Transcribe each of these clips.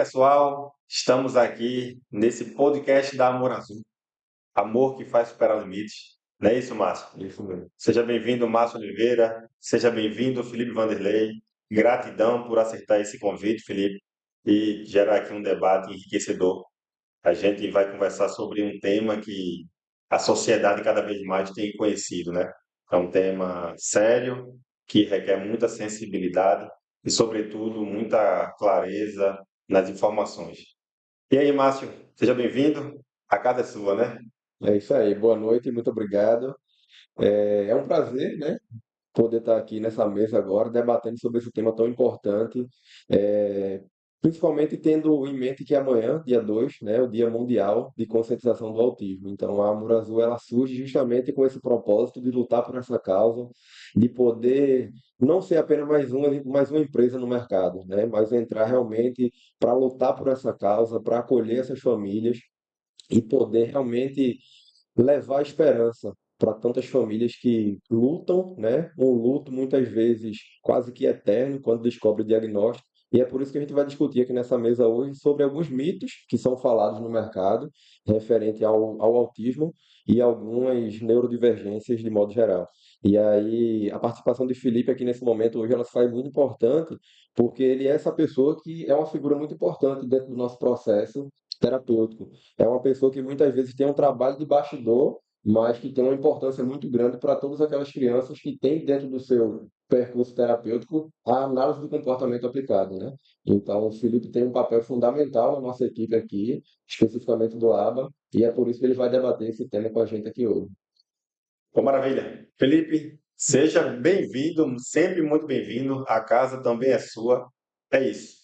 pessoal, estamos aqui nesse podcast da Amor Azul, amor que faz superar limites. Não é isso, Márcio? Isso mesmo. Seja bem-vindo, Márcio Oliveira, seja bem-vindo, Felipe Vanderlei. Gratidão por aceitar esse convite, Felipe, e gerar aqui um debate enriquecedor. A gente vai conversar sobre um tema que a sociedade cada vez mais tem conhecido, né? É um tema sério, que requer muita sensibilidade e, sobretudo, muita clareza nas informações. E aí, Márcio, seja bem-vindo. A casa é sua, né? É isso aí. Boa noite, muito obrigado. É um prazer, né, poder estar aqui nessa mesa agora, debatendo sobre esse tema tão importante, é, principalmente tendo em mente que amanhã, dia 2, né, é o Dia Mundial de Conscientização do Autismo. Então, a Amor Azul, ela surge justamente com esse propósito de lutar por essa causa, de poder não ser apenas mais uma empresa no mercado, né, mas entrar realmente para lutar por essa causa, para acolher essas famílias e poder realmente levar esperança para tantas famílias que lutam, né? Um luto muitas vezes quase que eterno quando descobre o diagnóstico. E é por isso que a gente vai discutir aqui nessa mesa hoje sobre alguns mitos que são falados no mercado referente ao autismo e algumas neurodivergências de modo geral. E aí, a participação de Felipe aqui nesse momento hoje ela se faz muito importante, porque ele é essa pessoa que é uma figura muito importante dentro do nosso processo terapêutico. É uma pessoa que muitas vezes tem um trabalho de bastidor, mas que tem uma importância muito grande para todas aquelas crianças que têm dentro do seu percurso terapêutico a análise do comportamento aplicado, né? Então, o Felipe tem um papel fundamental na nossa equipe aqui, especificamente do ABA, e é por isso que ele vai debater esse tema com a gente aqui hoje. Pô, maravilha. Felipe, seja bem-vindo, sempre muito bem-vindo. A casa também é sua. É isso.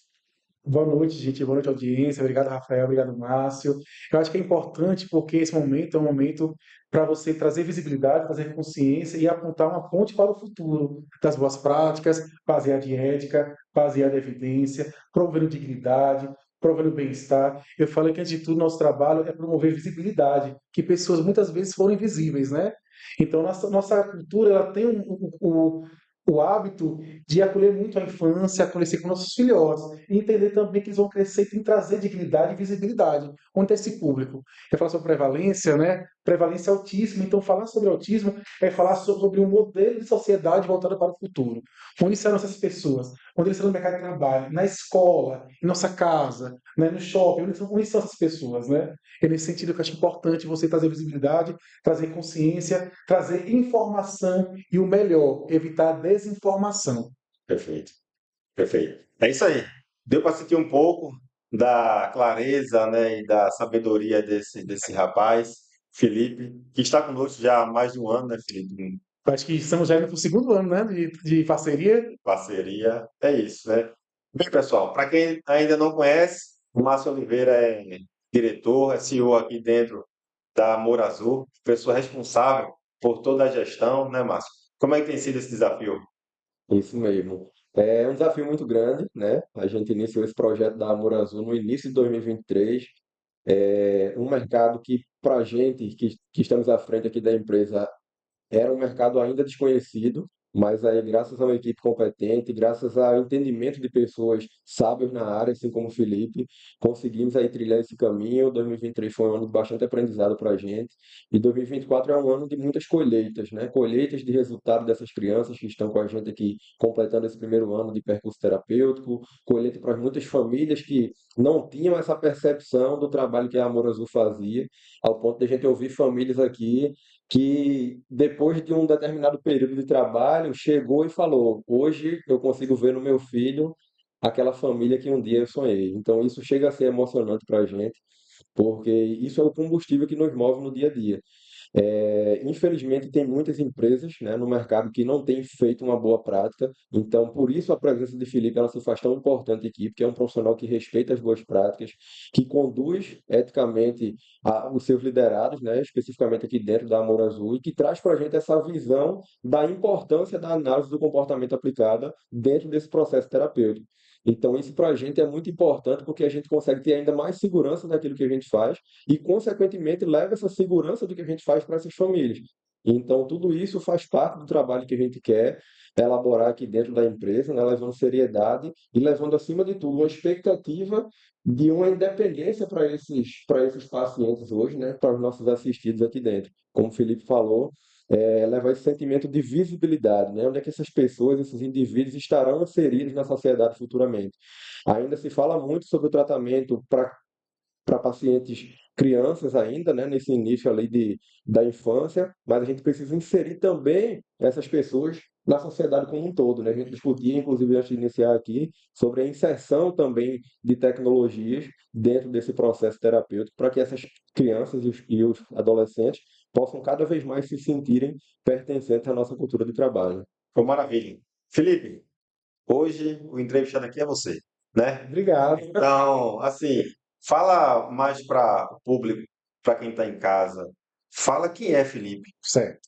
Boa noite, gente. Boa noite, audiência. Obrigado, Rafael. Obrigado, Márcio. Eu acho que é importante porque esse momento é um momento para você trazer visibilidade, trazer consciência e apontar uma ponte para o futuro das boas práticas, baseada em ética, baseada em evidência, promovendo dignidade, promovendo bem-estar. Eu falei que, antes de tudo, nosso trabalho é promover visibilidade, que pessoas muitas vezes foram invisíveis, né? Então, nossa cultura ela tem o hábito de acolher muito a infância, acolher com nossos filhotes, e entender também que eles vão crescer e tem que trazer dignidade e visibilidade. Onde está esse público? É falar sobre prevalência, né? Prevalência altíssima. Então, falar sobre autismo é falar sobre um modelo de sociedade voltado para o futuro. Onde serão essas pessoas? Onde eles serão no mercado de trabalho? Na escola, em nossa casa, né? No shopping? Onde são essas pessoas, né? É nesse sentido que eu acho importante você trazer visibilidade, trazer consciência, trazer informação e o melhor, evitar a desinformação. Perfeito, perfeito. É isso aí. Deu para sentir um pouco da clareza, né, e da sabedoria desse rapaz, Felipe, que está conosco já há mais de um ano, né, Felipe? Acho que estamos já indo para o segundo ano, né, de parceria. Parceria, é isso, né? Bem, pessoal, para quem ainda não conhece, o Márcio Oliveira é diretor, é CEO aqui dentro da Amor Azul, pessoa responsável por toda a gestão, né, Márcio? Como é que tem sido esse desafio? Isso mesmo. É um desafio muito grande, né? A gente iniciou esse projeto da Amor Azul no início de 2023. É um mercado que, para a gente, que estamos à frente aqui da empresa, era um mercado ainda desconhecido, mas aí, graças a uma equipe competente, graças ao entendimento de pessoas sábias na área, assim como o Felipe, conseguimos aí trilhar esse caminho. 2023 foi um ano de bastante aprendizado para a gente, e 2024 é um ano de muitas colheitas, né? Colheitas de resultado dessas crianças que estão com a gente aqui, completando esse primeiro ano de percurso terapêutico, colheita para muitas famílias que não tinham essa percepção do trabalho que a Amor Azul fazia, ao ponto de a gente ouvir famílias aqui que depois de um determinado período de trabalho chegou e falou: hoje eu consigo ver no meu filho aquela família que um dia eu sonhei. Então isso chega a ser emocionante para a gente, porque isso é o combustível que nos move no dia a dia. Infelizmente, tem muitas empresas, né, no mercado que não têm feito uma boa prática, então, por isso, a presença de Felipe ela se faz tão importante aqui, porque é um profissional que respeita as boas práticas, que conduz eticamente os seus liderados, né, especificamente aqui dentro da Amor Azul, e que traz para a gente essa visão da importância da análise do comportamento aplicada dentro desse processo terapêutico. Então, isso para a gente é muito importante, porque a gente consegue ter ainda mais segurança daquilo que a gente faz e, consequentemente, leva essa segurança do que a gente faz para essas famílias. Então, tudo isso faz parte do trabalho que a gente quer elaborar aqui dentro da empresa, né, levando seriedade e levando, acima de tudo, uma expectativa de uma independência para esses pacientes hoje, né, para os nossos assistidos aqui dentro. Como o Felipe falou, levar esse sentimento de visibilidade, né, onde é que essas pessoas, esses indivíduos estarão inseridos na sociedade futuramente. Ainda se fala muito sobre o tratamento para pacientes crianças ainda, né, nesse início ali da infância, mas a gente precisa inserir também essas pessoas na sociedade como um todo, né? A gente discutia, inclusive, antes de iniciar aqui, sobre a inserção também de tecnologias dentro desse processo terapêutico, para que essas crianças e os adolescentes possam cada vez mais se sentirem pertencentes à nossa cultura de trabalho. Foi maravilha. Felipe, hoje o entrevistado aqui é você, né? Obrigado. Então, assim, fala mais para o público, para quem está em casa. Fala quem é Felipe. Certo,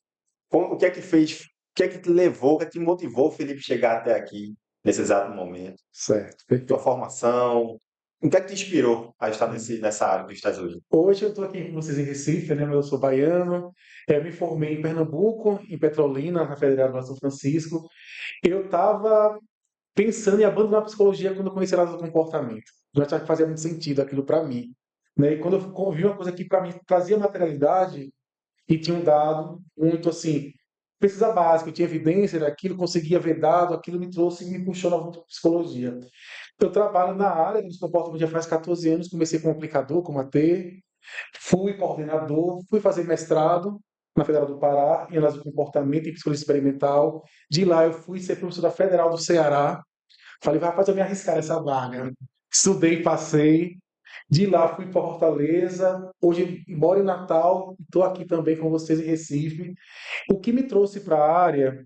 O que é que fez, o que é que te levou, o que é que te motivou o Felipe chegar até aqui, nesse exato momento? certo, Tua perfeito. formação, o que é que te inspirou a estar nessa área que tu estás hoje? Hoje eu estou aqui com vocês em Recife, né? Mas eu sou baiano. Me formei em Pernambuco, em Petrolina, na Federal do São Francisco. Eu estava pensando em abandonar a psicologia quando eu comecei a análise do comportamento. Eu achava que fazia muito sentido aquilo para mim, né? E quando eu vi uma coisa que para mim trazia materialidade e tinha um dado muito assim, pesquisa básica, eu tinha evidência daquilo, conseguia ver dado, aquilo me trouxe e me puxou na psicologia. Eu trabalho na área dos comportamentos já faz 14 anos, comecei como aplicador, como AT, fui coordenador, fui fazer mestrado na Federal do Pará, em análise do comportamento e psicologia experimental. De lá eu fui ser professor da Federal do Ceará. Falei, rapaz, eu me arriscar essa vaga. Estudei, passei. De lá fui para Fortaleza. Hoje moro em Natal, estou aqui também com vocês em Recife. O que me trouxe para a área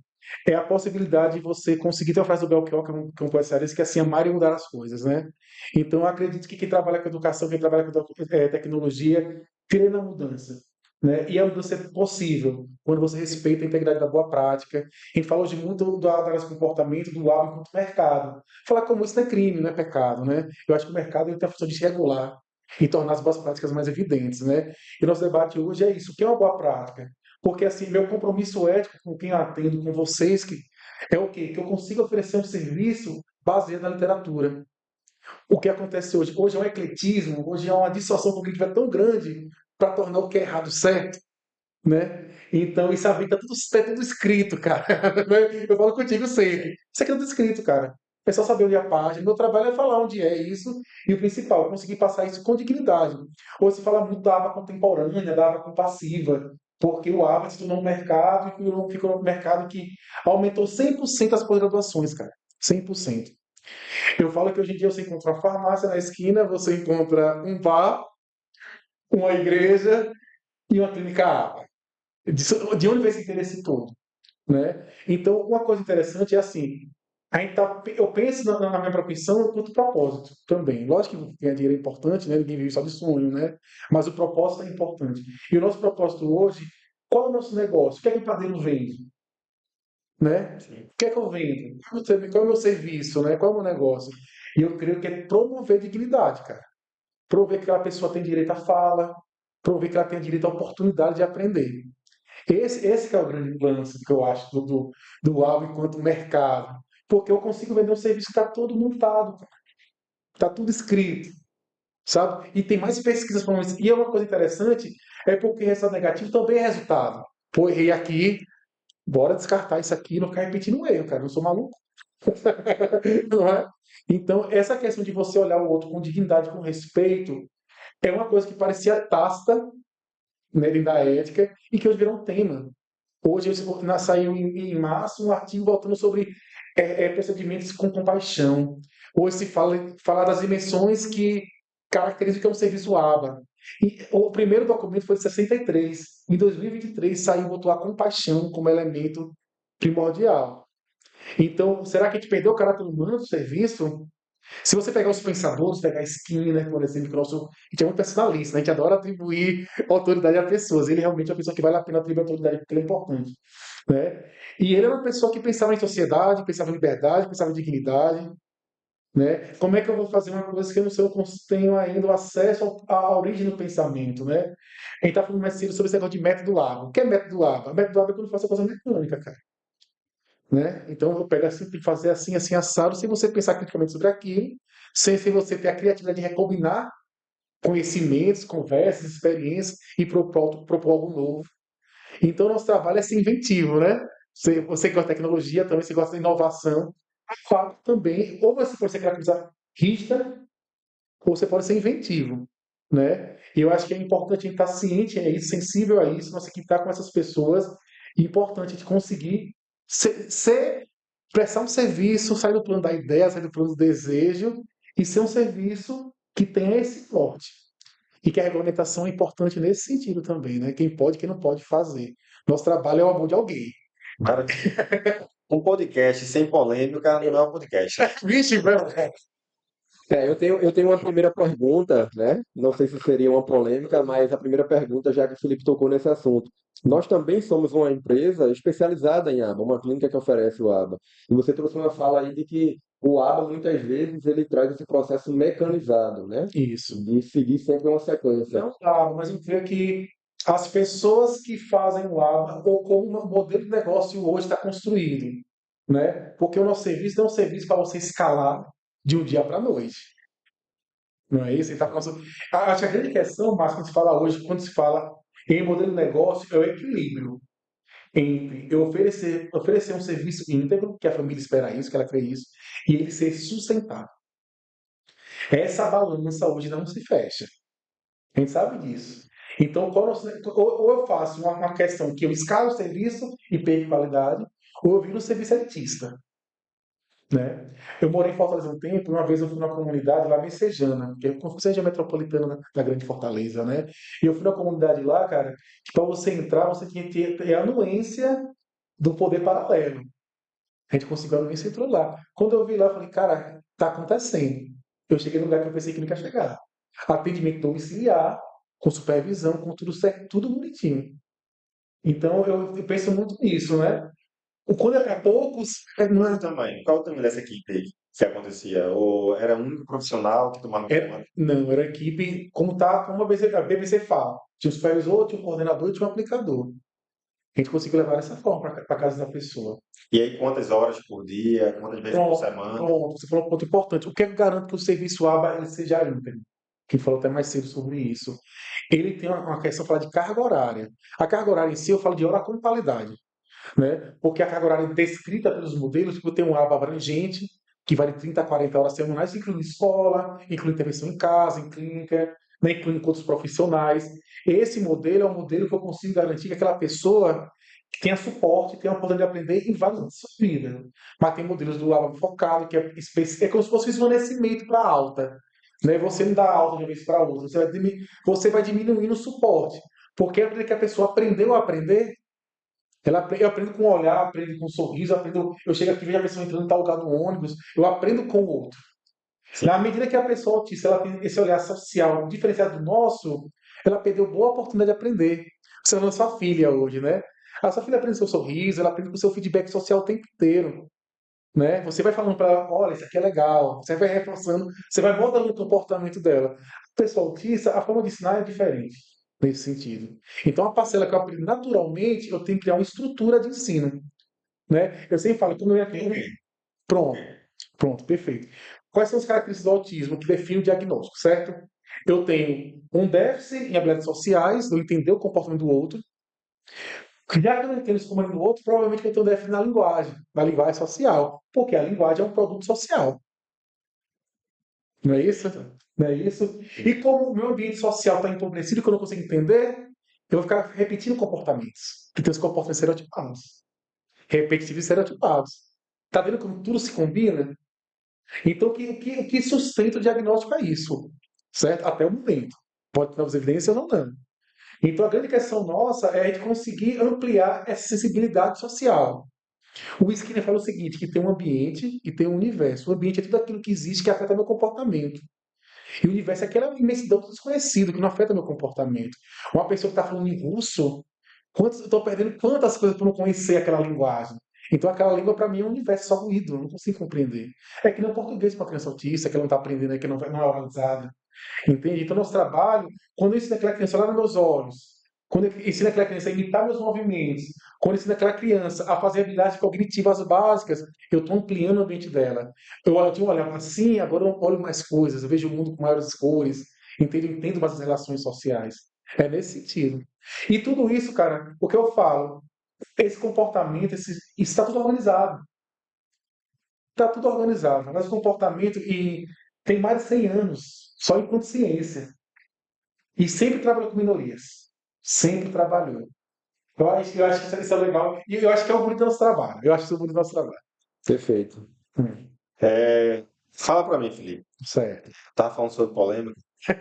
é a possibilidade de você conseguir ter uma frase do Belchior, que é um poeta cearense, que é assim, amar e mudar as coisas, né? Então, eu acredito que quem trabalha com educação, quem trabalha com tecnologia, crê na mudança. Né? E a mudança é possível quando você respeita a integridade da boa prática. A gente fala hoje muito da análise do comportamento, do hábito enquanto mercado. Falar como isso não é crime, não é pecado, né? Eu acho que o mercado ele tem a função de se regular e tornar as boas práticas mais evidentes, né? E o nosso debate hoje é isso, o que é uma boa prática? Porque, assim, meu compromisso ético com quem eu atendo, com vocês, que é o quê? Que eu consiga oferecer um serviço baseado na literatura. O que acontece hoje? Hoje é um ecletismo, hoje é uma distorção cognitiva tão grande para tornar o que é errado certo, né? Então, isso aí tá tudo escrito, cara. Eu falo contigo sempre. Isso aqui é tudo escrito, cara. É só saber onde é a página. Meu trabalho é falar onde é isso. E o principal, conseguir passar isso com dignidade. Hoje se fala muito da aba contemporânea, da aba compassiva. Porque o aba se tornou um mercado e ficou um mercado que aumentou 100% as pós-graduações, cara. 100%. Eu falo que hoje em dia você encontra uma farmácia na esquina, você encontra um bar, uma igreja e uma clínica aba. De onde vem esse interesse todo? Né? Então, uma coisa interessante é assim, eu penso na minha profissão enquanto propósito também. Lógico que ganhar dinheiro é importante, né? Ninguém vive só de sonho, né? Mas o propósito é importante. E o nosso propósito hoje, qual é o nosso negócio? O que é que o padeiro vende? Né? Sim. O que é que eu vendo? Qual é o meu serviço? Né? Qual é o meu negócio? E eu creio que é promover dignidade, cara. Promover que aquela pessoa tem direito à fala, promover que ela tem direito à oportunidade de aprender. Esse que é o grande lance que eu acho do Alvo enquanto mercado. Porque eu consigo vender um serviço que está todo montado, está tudo escrito, sabe? E tem mais pesquisas falando isso. E é uma coisa interessante, é porque resultado negativo também é resultado. Pô, errei aqui, bora descartar isso aqui e não ficar repetindo o erro, cara. Eu não sou maluco. Não é? Então, essa questão de você olhar o outro com dignidade, com respeito, é uma coisa que parecia tácita, né, dentro da ética, e que hoje virou um tema. Hoje saiu em março um artigo voltando sobre procedimentos com compaixão. Hoje se fala das dimensões que caracterizam o que é um serviço ABA. E o primeiro documento foi de 63. Em 2023 saiu, botou a compaixão como elemento primordial. Então, será que a gente perdeu o caráter humano do serviço? Se você pegar os pensadores, pegar Skinner, por exemplo, que a gente é muito personalista, né? A gente adora atribuir autoridade a pessoas. Ele realmente é uma pessoa que vale a pena atribuir autoridade porque ele é importante. Né? E ele era uma pessoa que pensava em sociedade, pensava em liberdade, pensava em dignidade. né? Como é que eu vou fazer uma coisa que eu não sei, eu tenho ainda o acesso à origem do pensamento, né? A gente está falando mais cedo sobre esse negócio de método ABA. O que é método ABA? Método ABA é quando eu faço a coisa mecânica, cara, né? Então eu pego assim, tem que fazer assim, assim, assado, sem você pensar criticamente sobre aquilo, sem você ter a criatividade de recombinar conhecimentos, conversas, experiências e propor algo novo. Então, nosso trabalho é ser inventivo, né? Você que gosta de tecnologia, também você gosta de inovação. O fato também, ou você pode ser aquela coisa rígida, ou você pode ser inventivo, né? E eu acho que é importante a gente estar ciente, sensível a isso, nossa equipe estar com essas pessoas, e é importante a gente conseguir prestar um serviço, sair do plano da ideia, sair do plano do desejo, e ser um serviço que tenha esse forte. E que a regulamentação é importante nesse sentido também, né? Quem pode, quem não pode fazer. Nosso trabalho é o amor de alguém. Cara, um podcast sem polêmica não é um podcast. Vixe, velho. Eu tenho uma primeira pergunta, né? Não sei se seria uma polêmica, mas a primeira pergunta, já que o Felipe tocou nesse assunto. Nós também somos uma empresa especializada em aba, uma clínica que oferece o aba. E você trouxe uma fala aí de que o aba, muitas vezes, ele traz esse processo mecanizado, né? Isso. De seguir sempre uma sequência. Não dá, mas eu creio que as pessoas que fazem o ABA, ou como o modelo de negócio hoje está construído, né? Porque o nosso serviço não é um serviço para você escalar de um dia para a noite. Não é isso? Acho que a grande questão, Márcio, quando se fala hoje, quando se fala em modelo de negócio, é o equilíbrio entre eu oferecer um serviço íntegro, que a família espera isso, que ela crê isso, e ele ser sustentável. Essa balança hoje não se fecha. A gente sabe disso. Então, ou eu faço uma questão que eu escalo o serviço e perco qualidade, ou eu viro um serviço elitista, né? Eu morei em Fortaleza um tempo, e uma vez eu fui numa comunidade lá messejana, que é como se seja metropolitana da Grande Fortaleza, né? E eu fui numa comunidade lá, cara, que para você entrar, você tinha que ter a anuência do poder paralelo. A gente conseguiu a anuência e entrou lá. Quando eu vi lá, eu falei, cara, tá acontecendo. Eu cheguei no lugar que eu pensei que nunca ia chegar. Atendimento domiciliar, com supervisão, com tudo certo, tudo bonitinho. Então eu penso muito nisso, né? Quando é para poucos, não é, Qual o tamanho dessa equipe aí que acontecia? Ou era um único profissional que tomava conta? não, era equipe, como a BBC fala. Tinha um supervisor, tinha um coordenador e tinha um aplicador. A gente conseguiu levar dessa forma para casa da pessoa. E aí, quantas horas por dia? Quantas vezes por Pronto, semana? pronto, você falou um ponto importante. O que é que garante que o serviço ABA ele seja íntegro? Que falou até mais cedo sobre isso. Ele tem uma questão fala de carga horária. A carga horária em si eu falo de hora com qualidade, né? Porque a carga horária descrita pelos modelos, que tem um aba abrangente, que vai de 30 a 40 horas semanais, incluindo escola, inclui intervenção em casa, em clínica, né? Incluindo outros profissionais. Esse modelo é um modelo que eu consigo garantir que aquela pessoa tenha suporte, tenha a oportunidade de aprender em vários anos da sua vida. Mas tem modelos do aba focado, que é como se fosse um esclarecimento para alta. Né? Você não dá alta de uma vez para outra, você vai diminuindo o suporte. Porque a medida que a pessoa aprendeu a aprender, eu aprendo com o olhar, aprendo com o sorriso, eu chego aqui e vejo a pessoa entrando em tal lugar no ônibus, eu aprendo com o outro. Sim. Na medida que a pessoa autista ela tem esse olhar social diferenciado do nosso, ela perdeu boa oportunidade de aprender. Você vê a sua filha hoje, né? A sua filha aprende com o seu sorriso, ela aprende com o seu feedback social o tempo inteiro. Né? Você vai falando para ela, olha, isso aqui é legal. Você vai reforçando, você vai modelando o comportamento dela. A pessoa autista, a forma de ensinar é diferente nesse sentido. Então, a parcela que eu aprendo naturalmente, eu tenho que criar uma estrutura de ensino. Né? Eu sempre falo, como eu ia. Pronto, pronto, perfeito. Quais são as características do autismo que definem o diagnóstico, certo? Eu tenho um déficit em habilidades sociais, de eu entender o comportamento do outro. Já que eu não entendo esse comportamento do outro, provavelmente eu tenho um déficit na linguagem social, porque a linguagem é um produto social. Não é isso? Não é isso? E como o meu ambiente social está empobrecido, que eu não consigo entender, eu vou ficar repetindo comportamentos, que tem os comportamentos estereotipados. Repetitivos e estereotipados. Está vendo como tudo se combina? Então, o que sustenta o diagnóstico é isso, certo? Até o momento. Pode ter novas evidências ou não. Então, a grande questão nossa é a gente conseguir ampliar essa sensibilidade social. O Skinner fala o seguinte, que tem um ambiente e tem um universo. O ambiente é tudo aquilo que existe que afeta meu comportamento. E o universo é aquela imensidão do desconhecido que não afeta meu comportamento. Uma pessoa que está falando em russo, eu estou perdendo quantas coisas por não conhecer aquela linguagem. Então aquela língua para mim é um universo só ruído, eu não consigo compreender. É que nem o português para uma criança autista, que ela não está aprendendo, que não é organizada. Entende? Então, nosso trabalho, quando eu ensino aquela criança a olhar nos meus olhos, quando eu ensino aquela criança a imitar meus movimentos, quando eu ensino aquela criança a fazer habilidades cognitivas básicas, eu estou ampliando o ambiente dela. Eu tinha um olhar assim, agora eu olho mais coisas, eu vejo o mundo com maiores cores, entendo, entendo mais as relações sociais. É nesse sentido. E tudo isso, cara, o que eu falo, esse comportamento, isso está tudo organizado. Está tudo organizado. Mas o comportamento e tem mais de 100 anos, só enquanto ciência. E sempre trabalhou com minorias. Sempre trabalhou. Eu acho que isso é legal. E eu acho que é o bonito do nosso trabalho. Eu acho que isso é o bonito do nosso trabalho. Perfeito. Fala para mim, Felipe. Certo. Tava falando sobre polêmica.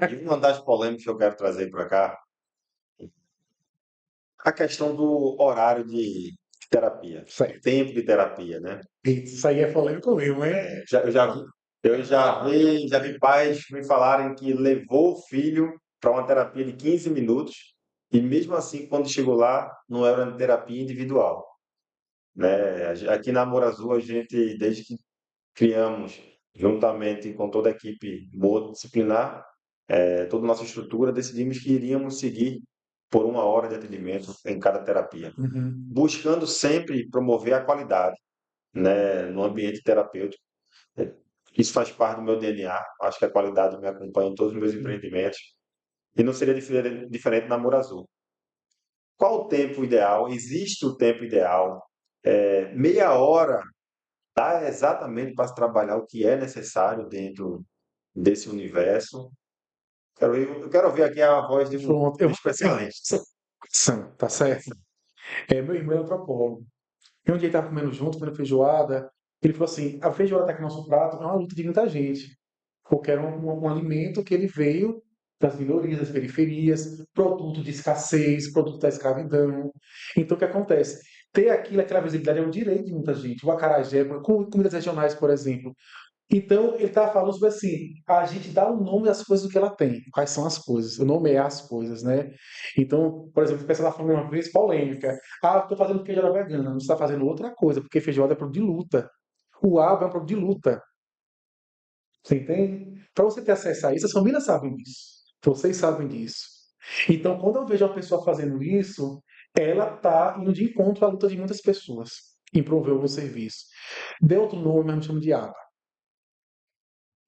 E uma das polêmicas que eu quero trazer para cá, a questão do horário de terapia, Certo. tempo de terapia, né? Isso aí é polêmico mesmo, hein? Eu já vi pais me falarem que levou o filho para uma terapia de 15 minutos e mesmo assim, quando chegou lá, não era uma terapia individual, né? Aqui na Amor Azul, a gente, desde que criamos, juntamente com toda a equipe multidisciplinar, toda a nossa estrutura, decidimos que iríamos seguir por 1 hora de atendimento em cada terapia, Uhum. buscando sempre promover a qualidade, né, no ambiente terapêutico. Isso faz parte do meu DNA. Acho que a qualidade me acompanha em todos os meus empreendimentos. E não seria diferente na Amor Azul. Qual o tempo ideal? Existe o tempo ideal? Meia hora dá exatamente para se trabalhar o que é necessário dentro desse universo. Eu quero ouvir aqui a voz de um Pronto. especialista. Tá certo. Meu irmão é antropólogo. E um dia ele estava comendo junto, comendo feijoada. Ele falou assim: a feijoada está aqui no nosso prato, é uma luta de muita gente. Porque era um alimento que ele veio das minorias, das periferias, produto de escassez, produto da escravidão. Então, o que acontece? Ter aquela visibilidade é um direito de muita gente. O acarajé, comidas regionais, por exemplo. Então, ele estava falando sobre assim, a gente dá um nome às coisas do que ela tem. Quais são as coisas? O nome é as coisas, né? Então, por exemplo, o pessoal estava falando uma vez, polêmica. Ah, estou fazendo feijoada vegana. Você está fazendo outra coisa, porque feijoada é produto de luta. O aba é um produto de luta. Você entende? Para você ter acesso a isso, as famílias sabem disso. Vocês sabem disso. Então, quando eu vejo uma pessoa fazendo isso, ela está indo de encontro à luta de muitas pessoas em prover o meu serviço. Dê outro nome, mas me chama de aba.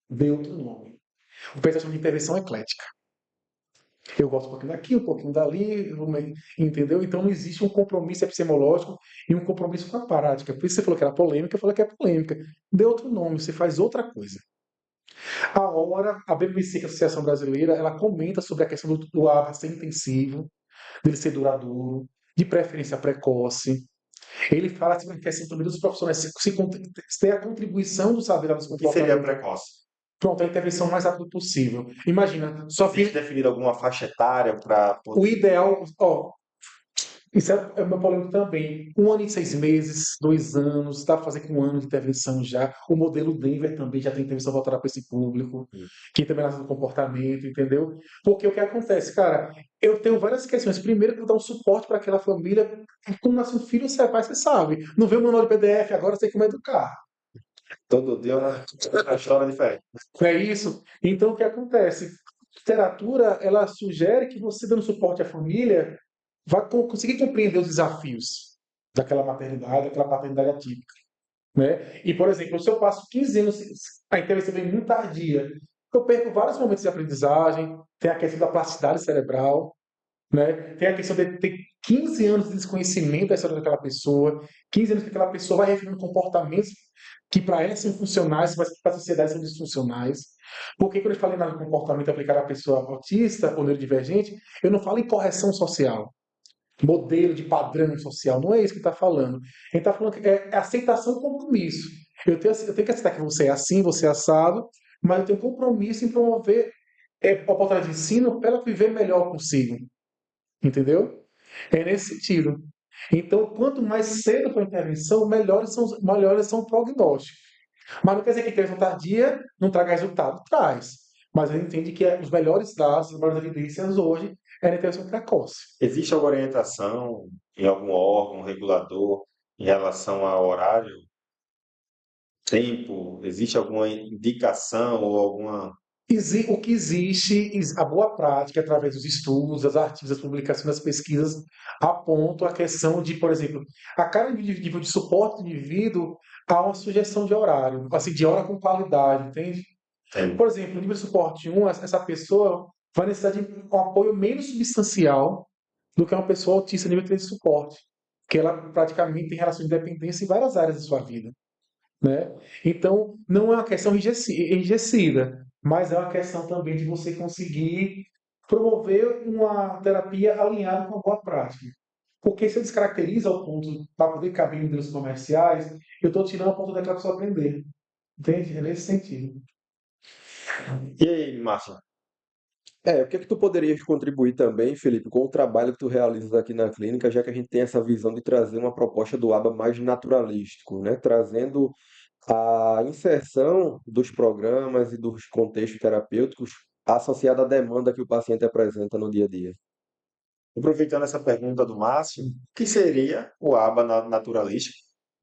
Dê outro nome. O pessoal chama de intervenção eclética. Eu gosto um pouquinho daqui, um pouquinho dali, entendeu? Então não existe um compromisso epistemológico e um compromisso com a prática. Por isso você falou que era polêmica, eu falei que é polêmica. Dê outro nome, você faz outra coisa. A hora, a BBC, que é a Associação Brasileira, ela comenta sobre a questão do ABA ser intensivo, dele ser duradouro, de preferência precoce. Ele fala sobre a questão também dos profissionais se ter a contribuição do saber dos O que seria comportamentos. precoce? Pronto, a intervenção mais rápida possível. Imagina, sua Existe filha. definido alguma faixa etária para O poder. ideal, ó, isso é meu polêmico também. 1 ano e 6 meses, 2 anos, dá para fazer com 1 ano de intervenção já. O modelo Denver também já tem intervenção voltada para esse público, que também é do comportamento, entendeu? Porque o que acontece, cara, eu tenho várias questões. Primeiro, que eu dar um suporte para aquela família. Como nasce um filho, você é pai, você sabe. Não vê o manual de PDF, agora você tem como educar. Todo dia uma história diferente. Não é isso? Então, o que acontece? A literatura, ela sugere que você dando suporte à família, vai conseguir compreender os desafios daquela maternidade, daquela paternidade atípica, né? E, por exemplo, se eu passo 15 anos, a intervenção vem muito tardia, eu perco vários momentos de aprendizagem, tem a questão da plasticidade cerebral, né? Tem a questão de ter 15 anos de desconhecimento da história daquela pessoa, 15 anos que aquela pessoa vai referindo comportamentos que para ela são funcionais, mas para a sociedade são disfuncionais. Porque quando eu falei no comportamento aplicado à pessoa autista ou neurodivergente, eu não falo em correção social, modelo de padrão social, não é isso que está falando. Ele está falando que é aceitação e compromisso. Eu tenho que aceitar que você é assim, você é assado, mas eu tenho compromisso em promover oportunidade de ensino para ela viver melhor consigo. Entendeu? É nesse sentido. Então, quanto mais cedo for a intervenção, melhores são o prognóstico. Mas não quer dizer que a intervenção tardia não traga resultado. Traz. Mas a gente entende que os melhores dados, as melhores evidências hoje é na intervenção precoce. Existe alguma orientação em algum órgão regulador em relação ao horário, tempo? Existe alguma indicação ou alguma... O que existe, a boa prática, através dos estudos, das artigos, das publicações, das pesquisas, apontam a questão de, por exemplo, a cada nível de suporte do indivíduo há uma sugestão de horário, assim, de hora com qualidade, entende? Tem. Por exemplo, no nível de suporte 1, essa pessoa vai necessitar de um apoio menos substancial do que uma pessoa autista nível 3 de suporte, que ela praticamente tem relação de dependência em várias áreas da sua vida, né? Então, não é uma questão enrijecida, mas é uma questão também de você conseguir promover uma terapia alinhada com a boa prática. Porque se eu descaracterizo ao ponto para poder caber em modelos comerciais, eu estou tirando a ponto daquela pessoa aprender. Entende? É nesse sentido. E aí, Márcio? O que é que tu poderias contribuir também, Felipe, com o trabalho que tu realizas aqui na clínica, já que a gente tem essa visão de trazer uma proposta do ABA mais naturalístico, né? Trazendo a inserção dos programas e dos contextos terapêuticos associada à demanda que o paciente apresenta no dia a dia. Aproveitando essa pergunta do Márcio, o que seria o aba naturalístico?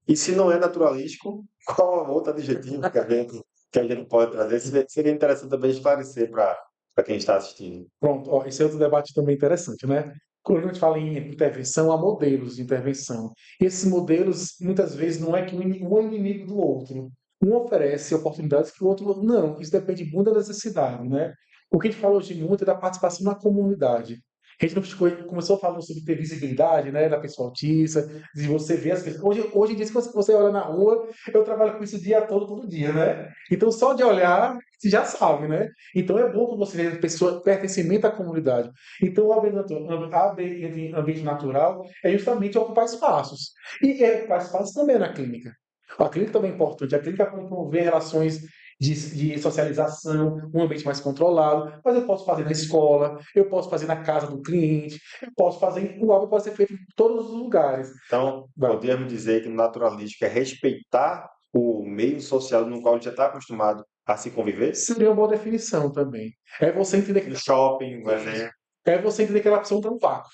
E se não é naturalístico, qual é o outro adjetivo que a gente pode trazer? Seria interessante também esclarecer para quem está assistindo. Pronto, ó, esse é outro debate também interessante, né? Quando a gente fala em intervenção, há modelos de intervenção. E esses modelos, muitas vezes, não é que um é inimigo do outro. Um oferece oportunidades que o outro não. Isso depende muito da necessidade, né? O que a gente fala hoje muito é da participação na comunidade. A gente não começou falando sobre ter visibilidade, né, da pessoa autista, de você ver as pessoas. Hoje em dia, se você olha na rua, eu trabalho com isso o dia todo, todo dia, né? Então, só de olhar, você já sabe, né? Então é bom que você veja pessoa, pertencimento à comunidade. Então o ambiente natural é justamente ocupar espaços. E ocupar espaços também na clínica. A clínica também é importante. A clínica pode promover relações de socialização, um ambiente mais controlado, mas eu posso fazer na escola, eu posso fazer na casa do cliente, eu posso fazer, o algo pode ser feito em todos os lugares. Então, Vai. podemos dizer que o naturalístico é respeitar o meio social no qual ele já está acostumado a se conviver? Seria uma boa definição também. É você entender No que, shopping, por exemplo. é você entender que aquela pessoa não está no vácuo.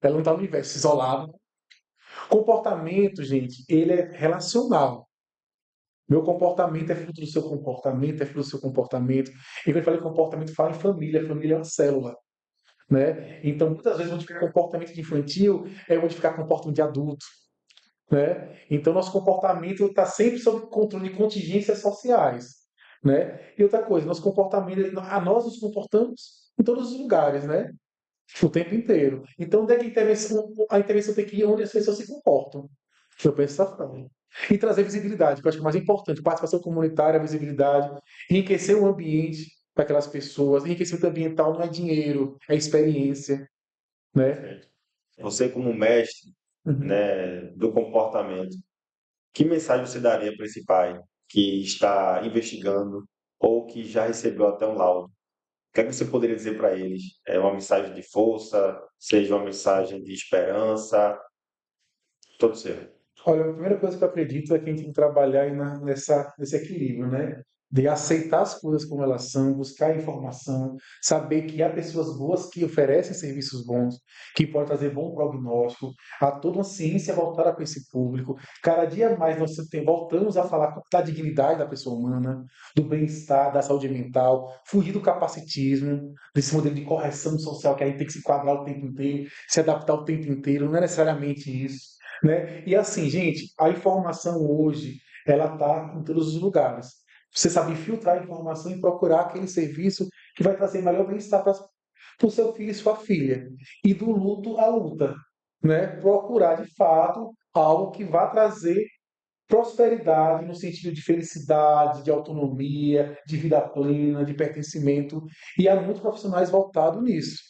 Ela não está no universo isolado. Comportamento, gente, ele é relacional. Meu comportamento é fruto do seu comportamento, é fruto do seu comportamento. E quando eu falo em comportamento, falo em família. Família é uma célula, né? Então, muitas vezes, modificar comportamento de infantil é modificar comportamento de adulto, né? Então, nosso comportamento está sempre sob controle de contingências sociais, né? E outra coisa, nosso comportamento, nós nos comportamos em todos os lugares, né? O tempo inteiro. Então, onde é que a intervenção tem que ir onde as pessoas se comportam? Eu penso dessa forma. E trazer visibilidade, que eu acho que é o mais importante. Participação comunitária, visibilidade, enriquecer o ambiente para aquelas pessoas. Enriquecimento ambiental não é dinheiro, é experiência, né? Você como mestre, Uhum. né, do comportamento, que mensagem você daria para esse pai que está investigando ou que já recebeu até um laudo? O que é que você poderia dizer para eles? É uma mensagem de força, seja uma mensagem de esperança, todo seu. Olha, a primeira coisa que eu acredito é que a gente tem que trabalhar aí nesse equilíbrio, né? De aceitar as coisas como elas são, buscar informação, saber que há pessoas boas que oferecem serviços bons, que podem trazer bom prognóstico, há toda uma ciência voltada para esse público. Cada dia mais voltamos a falar da dignidade da pessoa humana, do bem-estar, da saúde mental, fugir do capacitismo, desse modelo de correção social que a gente tem que se quadrar o tempo inteiro, se adaptar o tempo inteiro, não é necessariamente isso, né? E assim, gente, a informação hoje, ela está em todos os lugares. Você sabe filtrar a informação e procurar aquele serviço que vai trazer melhor bem-estar para o seu filho e sua filha. E do luto à luta, né? Procurar, de fato, algo que vá trazer prosperidade no sentido de felicidade, de autonomia, de vida plena, de pertencimento. E há muitos profissionais voltados nisso.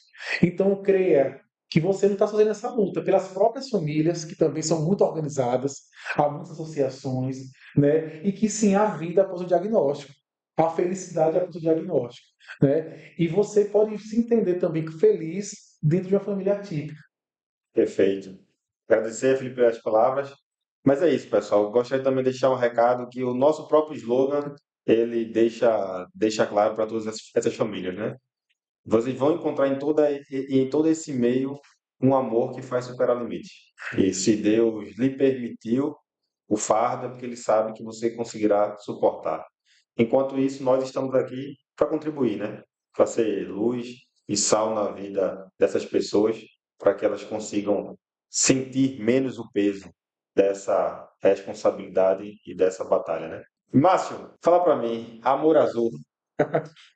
Então, creia que você não está fazendo essa luta pelas próprias famílias, que também são muito organizadas, há muitas associações, né? E que sim, há vida após o diagnóstico, a felicidade após o diagnóstico, né? E você pode se entender também feliz dentro de uma família atípica. Perfeito. Agradecer, Felipe, pelas palavras. Mas é isso, pessoal. Gostaria também de deixar um recado que o nosso próprio slogan, ele deixa claro para todas essas famílias, né? Vocês vão encontrar em todo esse meio um amor que faz superar limite. E se Deus lhe permitiu o fardo, é porque Ele sabe que você conseguirá suportar. Enquanto isso, nós estamos aqui para contribuir, né? Para ser luz e sal na vida dessas pessoas, para que elas consigam sentir menos o peso dessa responsabilidade e dessa batalha, né? Márcio, fala para mim, Amor Azul,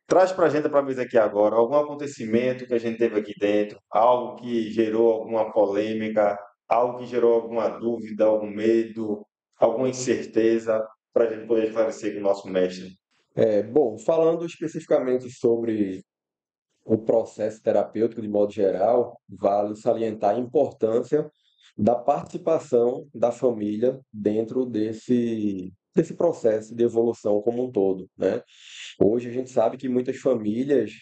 traz para a gente para a mesa aqui agora algum acontecimento que a gente teve aqui dentro, algo que gerou alguma polêmica, algo que gerou alguma dúvida, algum medo, alguma incerteza, para a gente poder esclarecer com o nosso mestre. Bom, falando especificamente sobre o processo terapêutico de modo geral, vale salientar a importância da participação da família dentro desse processo de evolução como um todo, né? Hoje a gente sabe que muitas famílias